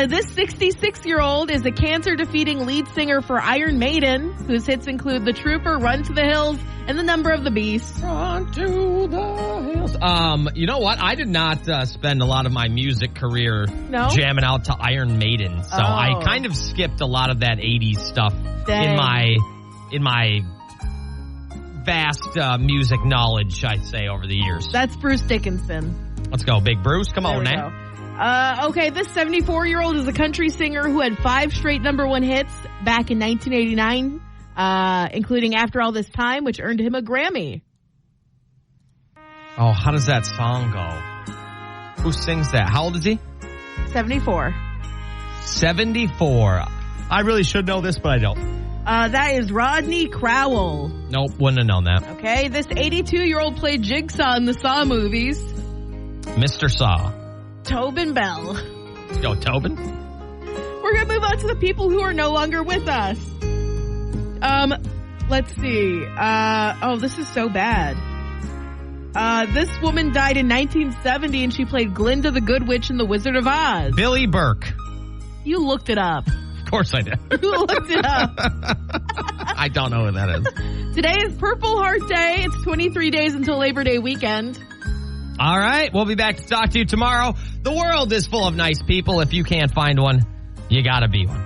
This 66-year-old is a cancer-defeating lead singer for Iron Maiden, whose hits include The Trooper, Run to the Hills, and The Number of the Beast. Run to the hills. You know what? I did not spend a lot of my music career jamming out to Iron Maiden, so I kind of skipped a lot of that 80s stuff in my vast music knowledge, I'd say, over the years. That's Bruce Dickinson. Let's go, Big Bruce. Come on, man. Okay, this 74-year-old is a country singer who had 5 straight #1 hits back in 1989, including After All This Time, which earned him a Grammy. Oh, how does that song go? Who sings that? How old is he? 74. 74. I really should know this, but I don't. That is Rodney Crowell. Nope, wouldn't have known that. Okay, this 82-year-old played Jigsaw in the Saw movies. Mr. Saw. Tobin Bell. Let's go, Tobin. We're going to move on to the people who are no longer with us. Let's see. This is so bad. This woman died in 1970 and she played Glinda the Good Witch in The Wizard of Oz. Billy Burke. You looked it up. Of course I did. You looked it up. I don't know who that is. Today is Purple Heart Day. It's 23 days until Labor Day weekend. All right. We'll be back to talk to you tomorrow. The world is full of nice people. If you can't find one, you gotta be one.